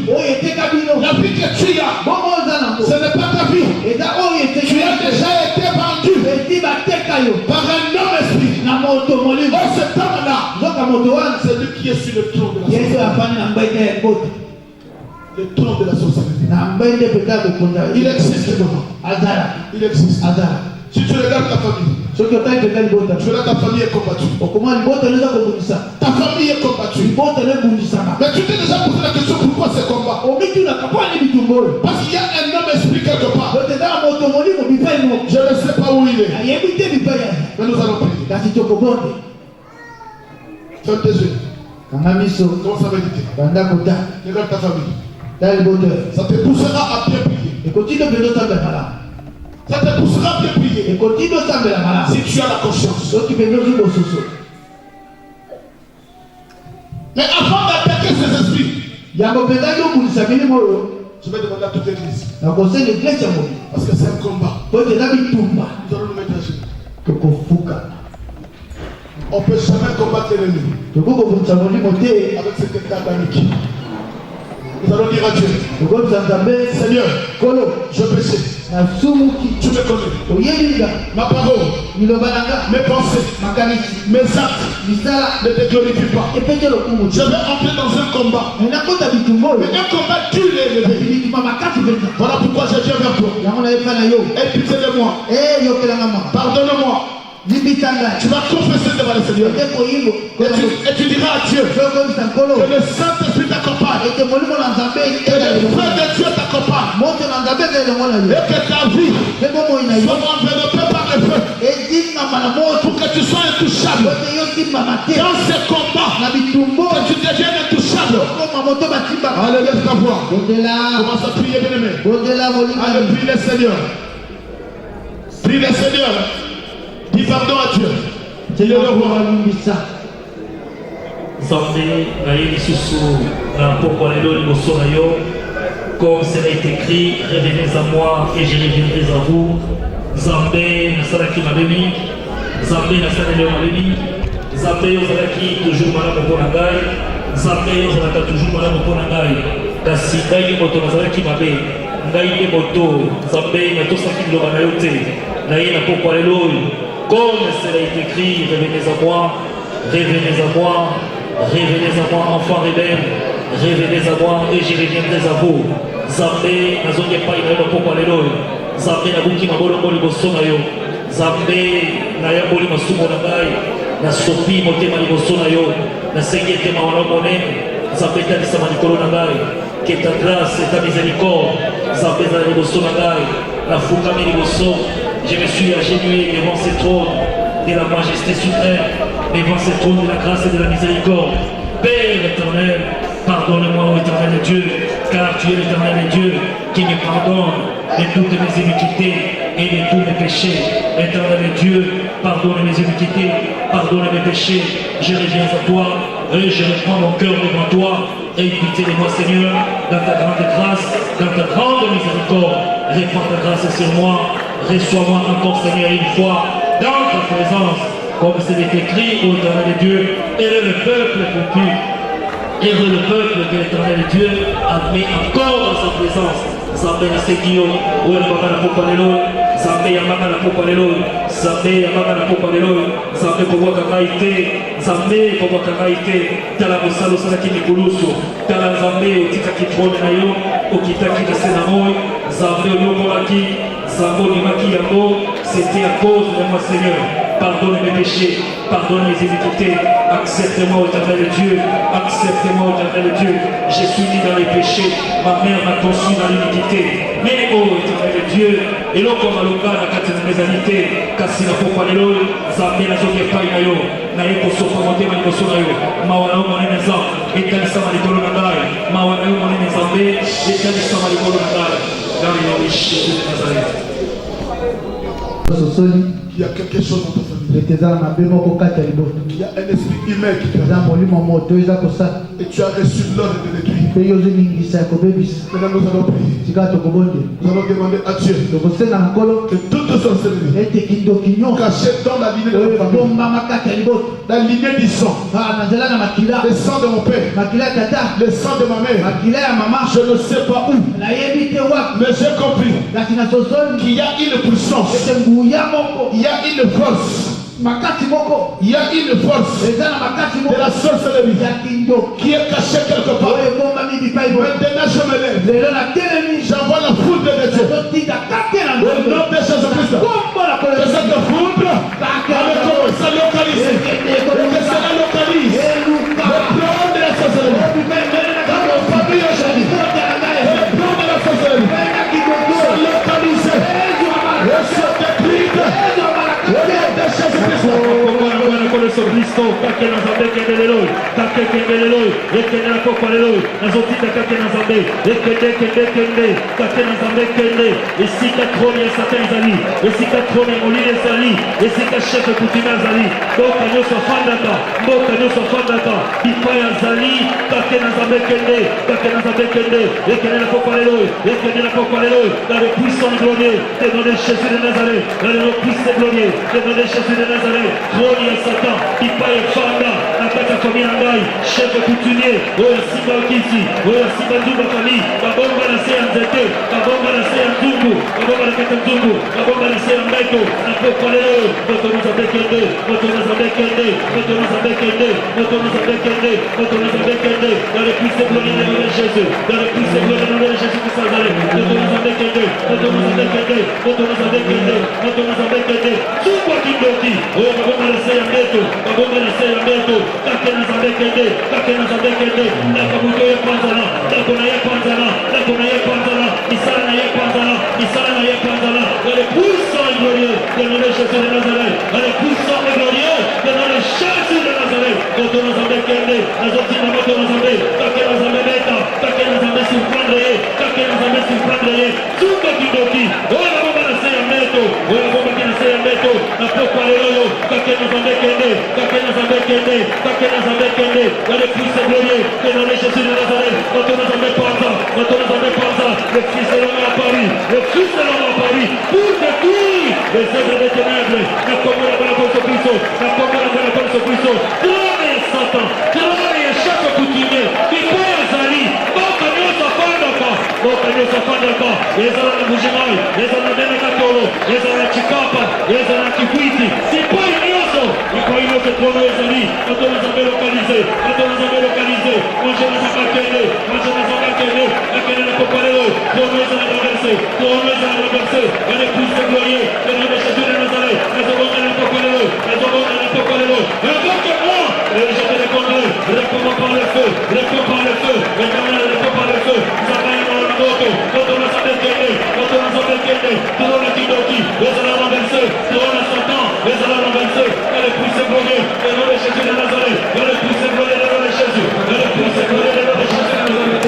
La vie que tu as, ce n'est pas ta vie. Tu as déjà été vendu par un non-esprit. Oh, cet homme-là, c'est lui qui est sur le trône de la société. Le trône de la société. Il existe maintenant. Il existe. Si tu regardes ta famille, tu regardes ta famille est combattue. Ta famille est combattue. Mais tu t'es déjà posé la question pourquoi ce combat? Parce qu'il y a un homme esprit quelque part. Je ne sais pas où il est. Mais nous allons prier. Ferme tes yeux. Commence à méditer. Regarde ta famille. Ça te poussera à bien prier. Ça te poussera à bien prier. Si tu as la conscience. Mais avant d'attaquer ces esprits, je vais demander à toute l'église. Parce que c'est un combat. Nous allons nous mettre à genoux. On ne peut jamais combattre l'ennemi avec cet état d'amitié. Nous allons dire à Dieu, Seigneur, je péché. Tu me connais. Ma parole, mes pensées, mes actes ne te glorifient pas. Je vais entrer dans un combat. Mais un combat dur et élevé. Voilà pourquoi je viens vers toi. Aie pitié de moi. Pardonne-moi. Tu vas confesser devant le Seigneur. Et tu diras à Dieu que le Saint-Esprit t'accompagne. Que le frère de Dieu t'accompagne. Et que ta vie soit enveloppée par le feu. pour que tu sois intouchable. Dans ces combats, que tu deviennes intouchable. Allez, lève ta voix. Commence à prier, bien-aimé. Allez, prie le Seigneur. Prie le Seigneur. Dis pardon à Dieu. Il est le roi. Zambé, naïe Soussou, pourquoi les lois de yo, comme cela est écrit, revenez à moi et je reviendrai à vous. Zambé, Nasalaki Mabemi, Zambé, Nasalaki Mabemi, Zambé, Ozalaki, toujours malade au Ponagai, Zambé, Ozalaka, toujours malade au Ponagai, Kasi, Naïe Moto, Nazalaki Mabé, Naïe Moto, Zambé, Natosaki Loranayote, Naïe na pourquoi les lois, comme cela est écrit, revenez à moi, revenez à moi. Revenez à moi, enfants rebelles, revenez à moi et je reviendrai à vous. Zambé, nazongi pas il va pourquoi les lois. Zambé na buki mabolongo liboso na yo. Zambé na yaboli masumo na ngai, na sopi motema liboso na yo. Na sengi tema wana monene. Zambé talisa manikolo na ngai. Que ta grâce et ta miséricorde. Zambé na liboso na ngai. Na fukami liboso. Je me suis agenouillé devant ce trône de la majesté suprême. Devant ce trône de la grâce et de la miséricorde. Père éternel, pardonne-moi, ô éternel Dieu, car tu es l'éternel Dieu qui me pardonne de toutes mes iniquités et de tous mes péchés. Éternel Dieu, pardonne mes iniquités, pardonne mes péchés. Je reviens à toi et je reprends mon cœur devant toi. Et pitié de moi, Seigneur, dans ta grande grâce, dans ta grande miséricorde. Répands ta grâce sur moi. Reçois-moi encore, Seigneur, une fois dans ta présence. Comme c'est écrit au éternel Dieu, heureux le peuple pour plus, heureux le peuple que l'éternel Dieu admet encore dans sa présence. Zambé na sekio, ou le baba na popa lelo, Zambé ya mama na popa lelo, Zambé ya mama na popa lelo, Zambé pour voir kakaïté, Zambé pour voir kakaïté, tala mosalo sala ki mikulusu, tala Zambé au tika ki trône na yo, au kitaki de sénamoy, Zambé au yokoraki, Zambé au nimaki yango, c'était à cause de moi Seigneur. Pardonne mes péchés, pardonne mes iniquités, accepte-moi, éternel Dieu, accepte-moi, éternel Dieu. Je suis né dans les péchés, ma mère m'a conçu dans l'iniquité. Mais, oh, éternel Dieu, et l'eau comme à l'oka, la carte de mes anités, kasi na popa lelo, Zambé na zoke pai na yo, na ye kosopa motema liboso na yo, mawana yo monene za, etalisama likolo na ngai, mawana yo monene Zambé, etalisama likolo na ngai, dans le nom de Jésus de Nazareth. Il y a quelque chose dans ta famille. Il y a un esprit humain qui te et tu as reçu l'ordre de l'écrire. Maintenant nous allons prier. Nous allons demander à Dieu que toute sorcellerie cachée dans la lignée de la famille, la lignée du sang, le sang de mon père, le sang de ma mère, je ne sais pas où, mais j'ai compris qu'il y a une puissance, il y a une force. Il y a une force de la sorcellerie qui est cachée quelque part. Maintenant je me lève. J'envoie la foudre de Dieu. Au nom de Jésus-Christ. Que cette foudre allait commencer à localiser. Et que cela localise le plan de la sorcellerie. Dans nos familles aujourd'hui. Le plan de la sorcellerie. Se localiser. Et se détruire. Au nom de Jésus-Christ. Cristo, kake na zambe kendeleloi, kake kendeleloi, ekene na pokwaleloi, nazotinda kake na zambe, ekende, kake na zambe kende, esika trône ya Satan ezali, esika trône ya molili ezali, esika chef coutume ezali, mboka nyonso afandaka, bipai azali, kake na zambe kende, ekene na pokwaleloi, dans le puissant glorieux, le nom de Jésus de Nazareth, dans le puissant glorieux, le nom de Jésus de Nazareth, trône ya Satan, bipai fanda, nakata famille ngai, chef coutumier, oya simba okisi, oya simba nduba kali, babonga na se ya nzete, babonga na se ya nzungu, babonga na kete nzungu, babonga na se ya mbeto, na pokwalelo, moto nuzambe kende, dans le puissant glorieux de nom de Jésus, dans le puissant glorieux de nom de Jésus de Nazareth, moto nuzambe kende, zumba kindoki, oya babonga na se ya mbeto, kake na zambe kende, nakabuto ya kwanzana, nakona ya kwanzana, misala na dans le puissant et glorieux de nom de Jésus de Nazareth, dans le puissant et glorieux de nom de Jésus de Nazareth, quand on nous a béqué, nous avons dit dans notre Nazareth, quand on nous a béqué, quand on nous a surprendre, quand on nous a surprendre, tout le qui, oh la bombe de Seyamento, oh la bombe de Seyamento, la propre Alléluia, quand on nous a béqué, quand on nous a béqué, quand on nous a béqué, dans le puissant glorieux de nom de Jésus de Nazareth, quand on nous a béqué, quand on nous a béqué, le Fils de l'homme à Paris, le Fils de l'homme à Paris, pour détruire les œuvres des ténèbres, la commune de la Christ, la commune de la Christ, gloire Satan, gloire chaque coutumier, qui peut aller, donc nous s'affrontent encore, les hommes de Bougimaï, les hommes de Benekatoro, les hommes de Chikapa, les hommes de Kikwiti, c'est pas une chose, il faut une autre pour nos amis, quand on nous avait localisé, quand je nous avais accueilli, la quelle est la Coparello, pour nous à renverser, et les puisses glorieux, le nom de Jésus de Nazareth, les hommes de la Coparello, et donc moi, et je te répondrai, réponds par le feu, et réponds par le feu, ça va y avoir un autre, quand on nous a béqué, tout le monde qui les allons renverser, tout le monde Satan, les allons renverser, et les puisses glorieux, le nom de Jésus de Nazareth, et les puisses glorieux, le nom de Jésus, et les puisses glorieux, le nom de Jésus de Nazareth.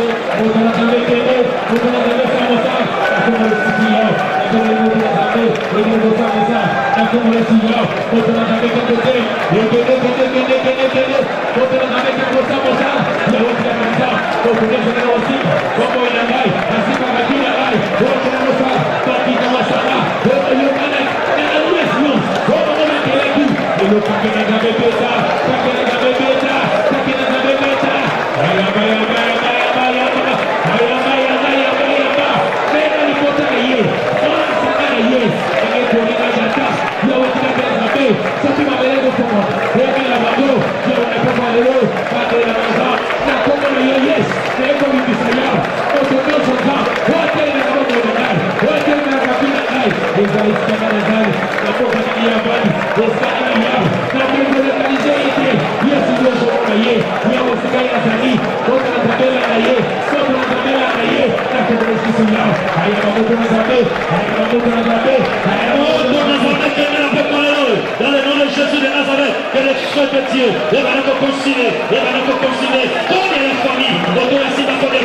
Dans le nom de Jésus de Nazareth, que les feux de Dieu, les manœuvres consignées, dans les familles, dans les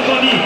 familles,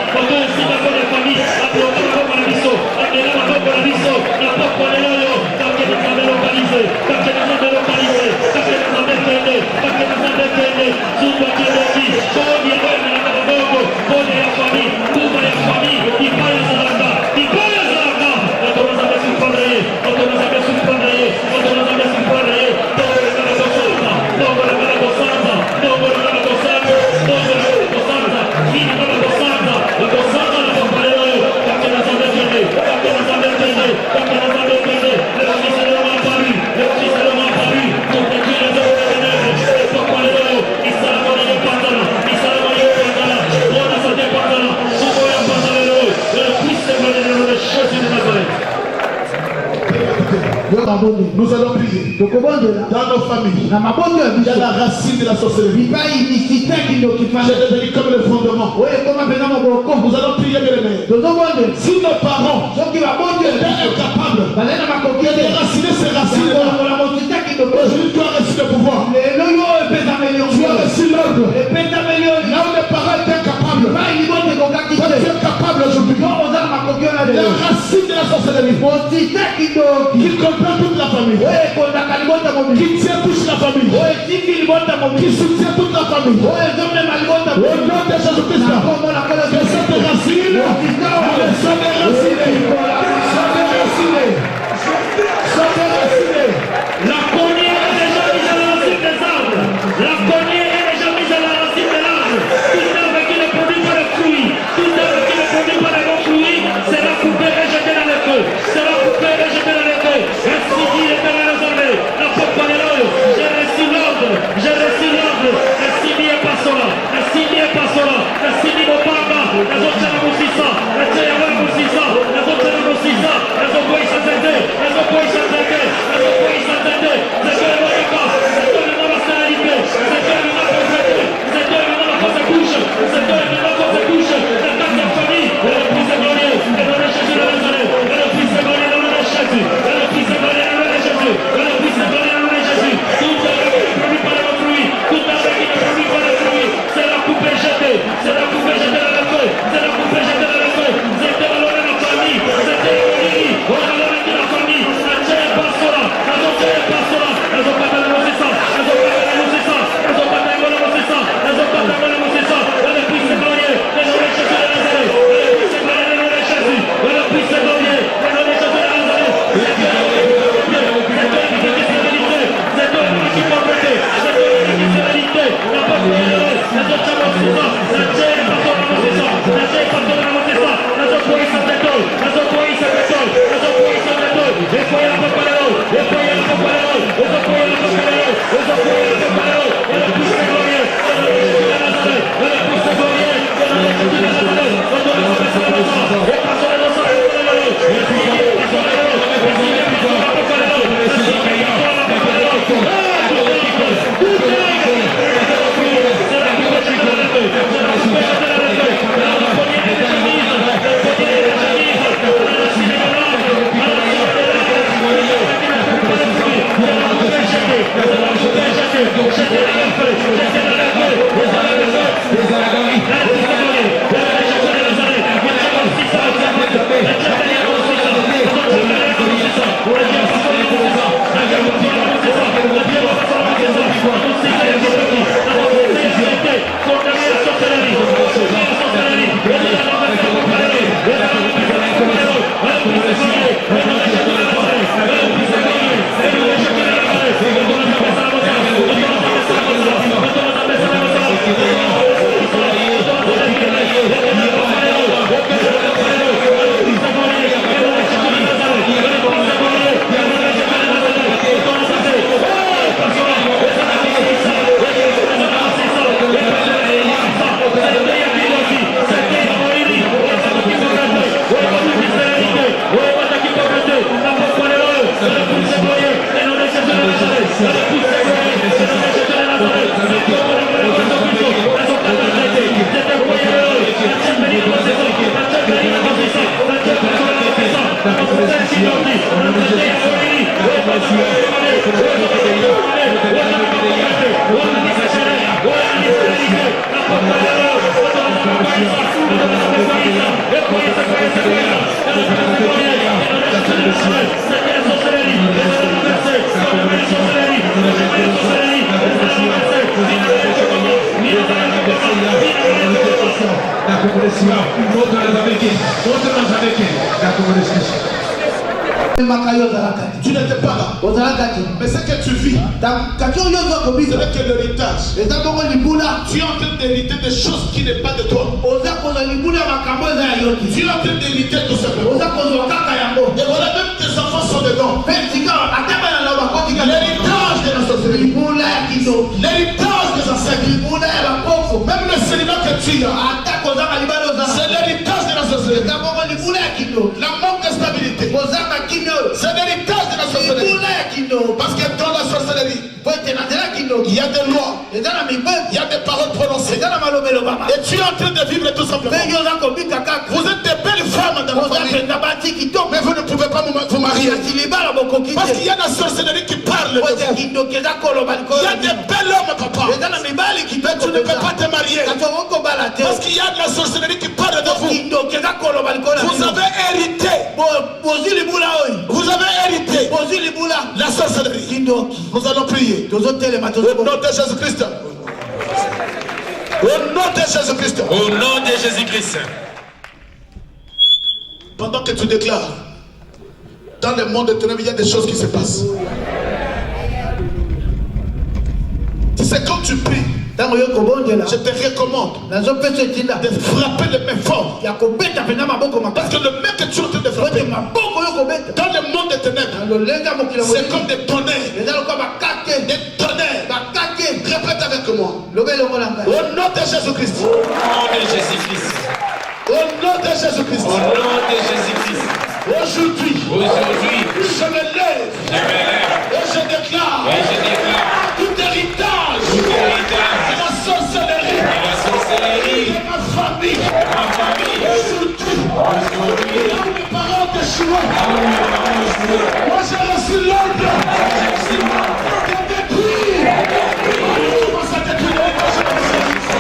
Nous allons prier. Dans nos familles, il y a la racine de la sorcellerie. Je devenu comme le fondement. Nous allons prier les mères. Si nos parents étaient incapables de déraciner ces racines, aujourd'hui tu as reçu le pouvoir. Tu as reçu l'ordre. Là où les parents étaient incapables, tu es capable aujourd'hui. La racine de la sorcellerie qui comprend toute la famille, qui tient toute la famille, qui soutient toute la famille. Au nom de Jésus-Christ, que cette racine soit déracinée. La poignée est déjà mise à la racine des arbres. La poignée est déjà mise à la racine de l'arbre. Tout arbre qui ne produit pas de fruits, tout arbre qui ne produit pas de bons fruits, sera coupé et jeté dans le feu. Sera coupé et jeté dans le feu. Ainsi dit l'Éternel des armées. La porte par l'ordre. J'ai reçu l'ordre. Ainsi dit et passera. Ainsi dit Mopanga. Les autres la Moussissa. Les autres la Moussissa. Les autres Tu n'étais pas là. Mais ce que tu vis, ce n'est que l'héritage. Tu es en train d'hériter des choses qui n'est pas de toi. Tu es en train d'hériter tout simplement. Et voilà, même tes enfants sont dedans. L'héritage de la sorcellerie. L'héritage des ancêtres. Même le célibat que tu as, c'est l'héritage de la sorcellerie. La manque de stabilité, c'est l'héritage de la sorcellerie. Parce que dans la sorcellerie, il y a des lois, il y a des paroles prononcées. Et tu es en train de vivre tout simplement. Vous êtes des belles femmes dans votre famille, mais vous ne pouvez pas vous marier. Parce qu'il y a la sorcellerie qui parle de vous. Il y a des belles hommes, papa, mais tu ne peux pas te marier. Parce qu'il y a de la sorcellerie qui parle de vous. Vous avez hérité. Vous avez hérité la sorcellerie. Nous allons prier. Au nom de Jésus-Christ. Au nom de Jésus-Christ. Au nom de Jésus-Christ. Pendant que tu déclares, dans le monde de ténèbres, il y a des choses qui se passent. Tu sais, quand tu pries, je te recommande de frapper les mains fort. Parce que le mec que tu es en train de frapper, dans le monde des ténèbres, c'est comme des tonnerres. Des tonnerres. Répète avec moi. Au nom de Jésus-Christ. Au nom de Jésus-Christ. Au nom de Jésus-Christ. Au nom de Jésus-Christ. Aujourd'hui, je me lève et je déclare tout héritage de la sorcellerie de ma famille. Aujourd'hui, mes parents d'échouer. Moi j'ai reçu l'ordre de détruire. Commence à détruire l'héritage de la sorcellerie.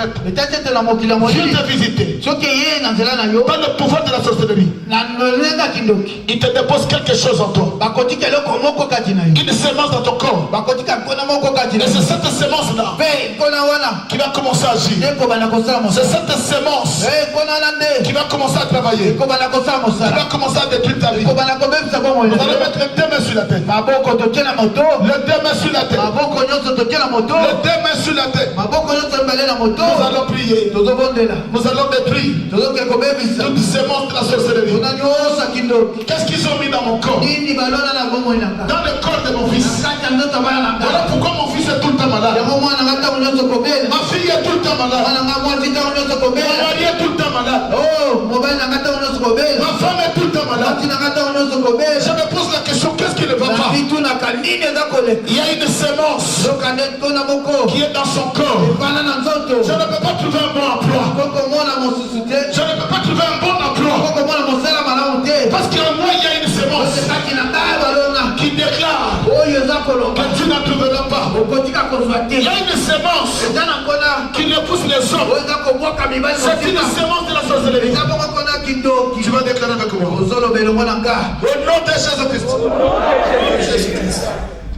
planète peut-être dans mon kilo vient te visiter ce qui est dans cela na yo dans le pouvoir de la sorcellerie, na nolenga kindoki il te dépose quelque chose en toi, bakoti kelo komoko kati na yo une semence dans ton corps, bakoti ka kona moko kati na et c'est cette semence là pe kona wana qui va commencer à agir. ndeko bana kosala C'est mosala cette semence kona na nde qui va commencer à travailler, ko bana kosala qui mosala va commencer à détruire ta vie. ko bana kobebisa bomo Vous allez mettre les deux mains sur la tête, maboko totie na moto les deux mains sur la tête, maboko nyonso totie na moto les deux mains sur la tête. maboko nyonso mbele na moto Nous allons prier, tozobondela nous allons détruire tozoke kobebisa toute semence de la sorcellerie. tona nyonso kindoki Qu'est-ce qu'ils ont mis dans mon corps, nini balona na bomoi na nga dans le corps de mon fils? kati ya ndoto bana na nga Voilà pourquoi mon fils est tout le temps malade. yango mwana nga ntango nyonso kobela Ma fille est tout le temps malade. mwana nga mwasi ntango nyonso Mon kobela mari est tout le temps malade. oh mobali na nga ntango nyonso kobela Ma femme est tout le temps malade. mwasi na nga ntango nyonso kobela Je me pose la question, qu'est-ce qui ne va pas? nabitunaka nini eza koleka Il y a une semence soka nde tona moko qui est dans son corps. efana na nzoto Je ne peux pas trouver un bon emploi. kokomona mosusu te Je ne peux pas trouver un bon emploi. kokomona mosala malamu te Parce qu'en moi, il y a une semence kati na ngai balona qui déclare oyo eza kolonga que tu n'en trouveras pas. okotika kozwa te Il y a une semence eza na nkona qui ne pousse les hommes. oyo eza kobwaka mibali C'est une mosika semence de la sorcellerie. eza bongo nkona kindoki Tu vas déclarer avec moi. ozoloba elongo na nga Au nom de Jésus-Christ.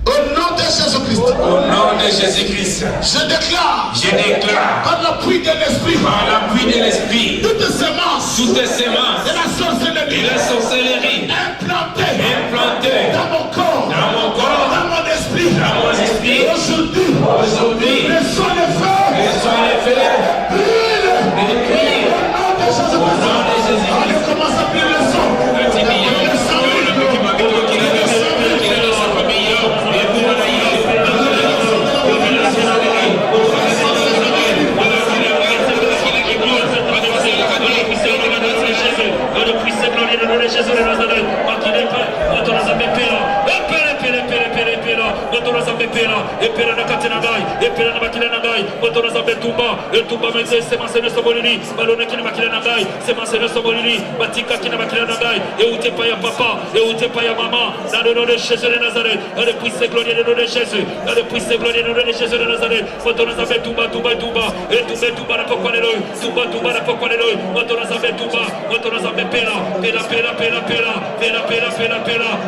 Au nom de Jésus-Christ. Au nom de Jésus-Christ, Je déclare je déclare par l'appui de l'Esprit par l'appui de l'Esprit toutes semences toutes les semences de la et sorcellerie la sorcellerie implantées implantées dans mon corps, dans mon corps, dans mon esprit. dans mon esprit. Aujourd'hui, Aujourd'hui, les soins de feu que soit les faits brûlent. de prier Au nom de au nom de Jésus-Christ. Jésus-Christ. Allez, commence à prier le sang. Le Tibillon, Le sang le brûle. qui m'habite au Kiraga, qui est dans sa famille, et pour la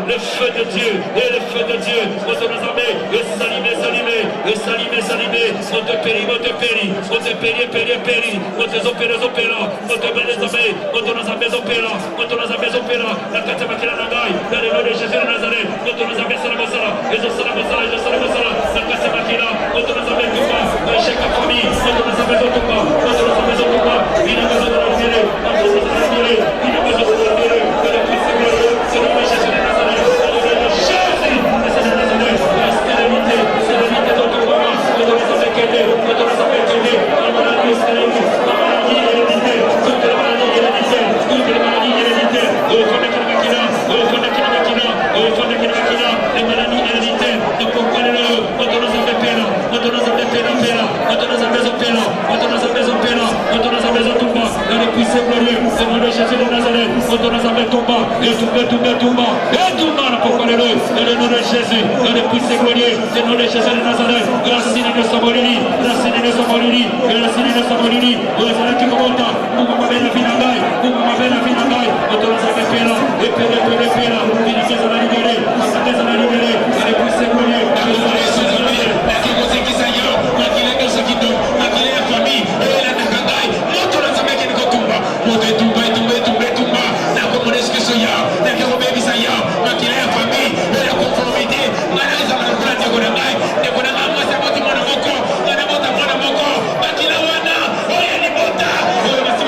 le feu de Dieu, et le feu de Dieu, on te périt, on te périt, on te périt, on te opéra, on te bénézame, on te nos amis opéra, on te nos amis opéra, la carte makila nangai, dans le nom de Jésus de Nazareth, on te nos amis salamosala, et je salamosala, la carte makila, on te nos amis touba, chaque famille, on te nos amis touba, on te nos amis touba, il a besoin de l'envirer, on te nos amis l'envirer, il a besoin de l'envirer, que le Christ est glorieux, c'est le nom de Jésus de Nazareth, dans le nom de Jésus de Nazareth, la stérilité de ton combat, on te nos amis qu'aider, on te nos amis qu'aider, la maladie stérile, la maladie héréditaire, toutes les maladies héréditaires, toutes les maladies héréditaires, au fond de Kinamakina, au fond de Kinamakina, au fond de Kinamakina, les maladies héréditaires, de pourquoi les lots, on te nos amis pena, on te nos amis pena, on te nos amis opéra, on te nos amis opéra, on te nos amis tomba, dans le puissant glorieux, c'est le nom de Jésus de Nazareth, on te nos amis tomba, et tomba, pourquoi les lots, dans le nom de Jésus, dans le puissant glorieux, c'est le nom de Jésus de Nazareth, la signe de Samolini, la signe de Samolini, et la signe de Samolini, on les a qui commentent, pour m'avoir la finale, pour m'avoir la finale, on te nos amis pena, et pena, il a fait la libérer, dans le puissant glorieux,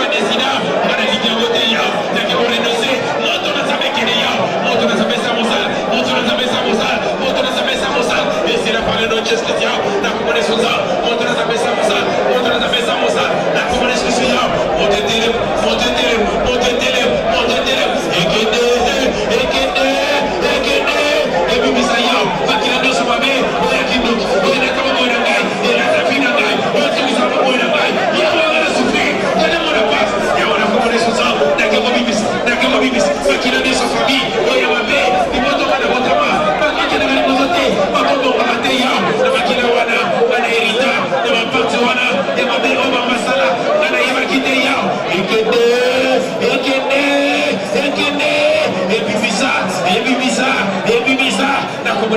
Desina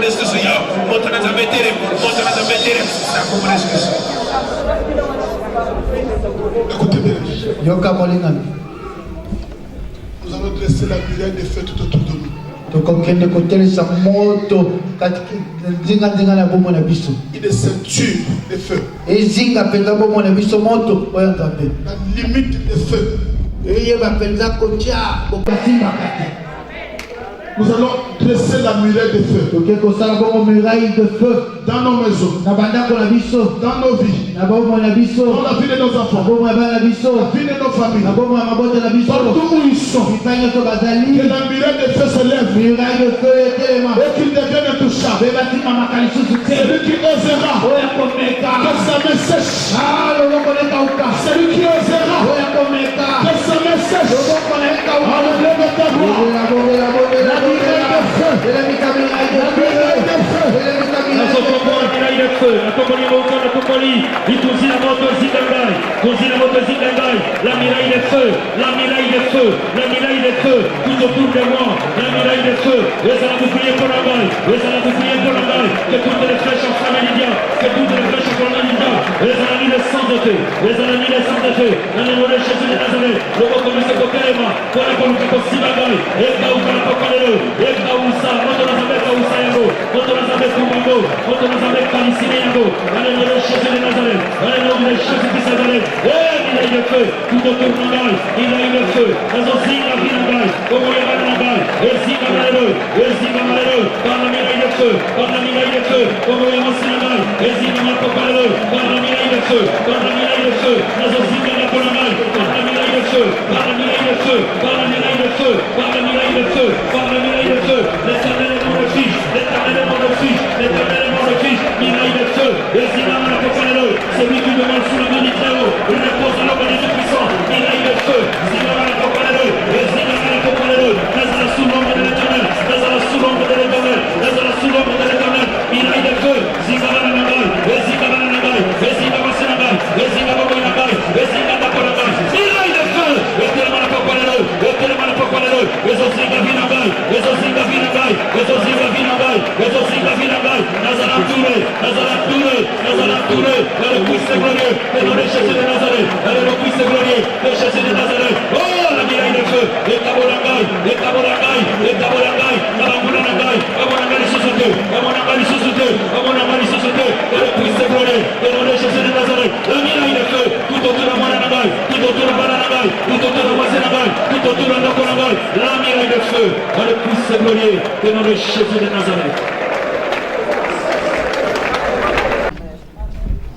discussion yo moto na zabetere ça comprendre discussion Écoutez bien. yoka molingami Nous allons dresser la muraille des feux tout autour de nous. tokokende kotelesa moto kati nzinga na bomo na biso Une ceinture de feu. ezinga mpenza bomo na biso moto oyo nzambe La limite des feux. eyeba mpenza kotia bokasimbaka te. Nous allons dresser la muraille de feu toke kosala bomo muraille de feu dans nos maisons, na bandako na biso dans nos vies, na bomo na dans biso la vie de nos na enfants, bomo ya bana na biso la vie de nos familles, na bomo ya mabota na biso partout où ils sont. bipai nyonso Que bazali la muraille de feu se lève muraille de feu etelema et qu'il devienne intouchable. mpe batimamaka lisusu te Celui qui osera oyo akomeka que sa main sèche. loboko na ekauka Celui qui osera oyo akomeka que sa main sèche. loboko na ekauka Enlève ta voix. La muraille de feu. elemika miraille de La feu muraille de feu. elemika miraille de nasokombola milai de feu nakokoli moko nakokoli itunzila moto ezika ngai tunzila moto ezika ngai la miraille de feu la miraille de feu la miraille de feu tout autour de moi la miraille de feu ezala bouclier pour la ngai ezala bouclier pour la ngai que toutes les flèches enflammées l'India que toutes les flèches enflammées l'India ezala mis le sang de feu ezala mis le sang de feu dans le nom de Jésus de Nazareth loboko miso kotelema mpona koluka kosima ngai ekauka na kokolelo ekausa moto nazambe ekausa yango moto nazambe kumbango moto nazambe ekalisime yango dans le nom de Jésus de Nazareth dans le nom de Jésus de Nazareth il a eu le feu tout autour de ngai il a eu le feu nazozinga vi na ngai omoyebana na ngai ezinga malheureux par la miraille de feu par la miraille de feu omoyemasi na ngai ezinga makokalelo par la miraille de feu par la miraille de feu nazozinga na kona ngai par la miraille de feu par la miraille de feu par la miraille de feu par la miraille de feu par la miraille de feu l'éternel est mon refuge l'éternel est mon refuge l'éternel est mon refuge miraille de feu ezinga makokalelo celui qui demande sous le nom du Très-Haut il repose dans l'ombre du Tout-Puissant miraille de feu ezinga makokalelo ezinga makokalelo nazala sous l'ombre de l'éternel nazala sous l'ombre de l'éternel nazala sous l'ombre de l'éternel miraille de feu zinga bananagai ezinga bananagai ezinga basinagai ezinga baboinagai ezinga bakonagai miraille de feu etelema makokalelo etelema makokalelo ezozinga vinagai ezozinga vinagai ezozinga vinagai ezozinga vinagai nazala touré dans le puissant glorieux de notre Jésus de Nazareth dans le puissant glorieux de Jésus de Nazareth oh la miraille de feu ekabolangai abamulangai amonanga lisusu te dans le puissant glorieux de notre Jésus de Nazareth la miraille de feu tout autour de mwana nangai tout autour de bana nangai tout autour de mwasi nangai tout autour de ndako nangai la miraille de feu dans le puissant glorieux de notre Jésus de Nazareth.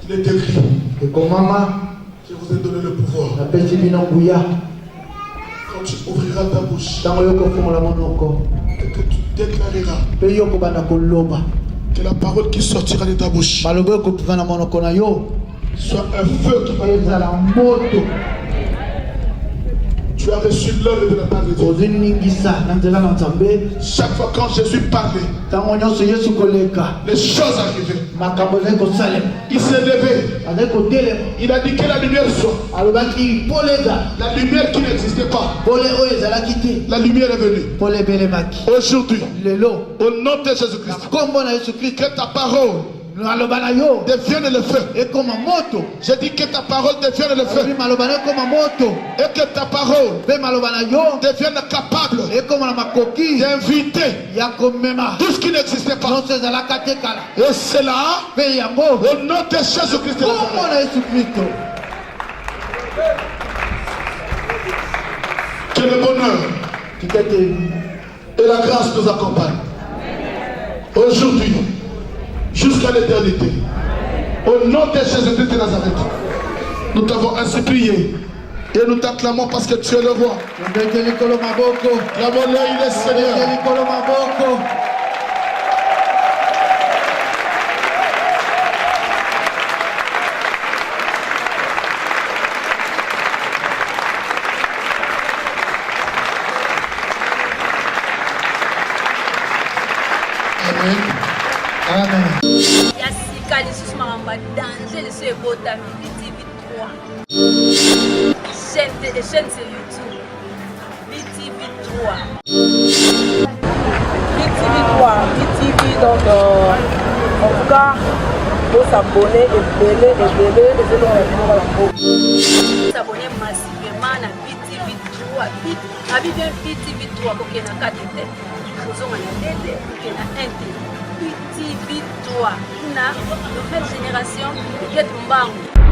Il est écrit. ekomama Je vous ai donné le pouvoir. napesi bino nguya Quand tu ouvriras ta bouche ntango yo kofungola monoko et que tu déclareras mpe yo kobanda koloba que la parole qui sortira de ta bouche maloba oyo kopiva na monoko na yo soit un feu qui va ezala moto Tu as reçu l'œuvre de la part de Dieu. ozwi ningisa na nzela na nzambe Chaque fois quand Jésus parlait, ntango nyonso yesu koleka les choses arrivaient. makambo ezali kosalema Il s'est levé. azali kotelema Il a dit que la lumière soit. alobaki pole eza La lumière qui n'existait pas. pole oyo ezalaki te La lumière est venue. pole ebelemaki Aujourd'hui, lelo au nom de na Jésus-Christ, nkombo na yesu kristo que ta parole maloba na yo devienne le feu. ekoma moto J'ai dit que ta parole devienne le alobi feu. maloba na yo ekoma moto Et que ta parole mpe maloba na yo devienne capable ekoma na makoki d'inviter ya komema tout ce qui n'existait pas. nyonso ezalaka te kala Et c'est là, mpe yango au nom de Jésus-Christ, de nkombo Nazareth, na yesu kristo que le bonheur tika ete et la grâce nous accompagnent. Aujourd'hui, jusqu'à l'éternité. Au nom de Jésus-Christ de Nazareth, nous t'avons ainsi prié et nous t'acclamons parce que tu es le roi. tobete likolo maboko Clamons-le, il est tobete Seigneur. likolo maboko Amen. amen ya sika lisusu makambo ya danger liso ebotami BTV 3 chaîne sur YouTube BTV 3 BTV Donc, en tout cas, il faut s'abonner et c'est dans les s'abonner massivement à BTV 3. À BTV 3, pour qu'il y ait un 4 têtes. Nous avons un tête, pour qu'il y ait un BTV 3. Une nouvelle génération de Get Mbangu.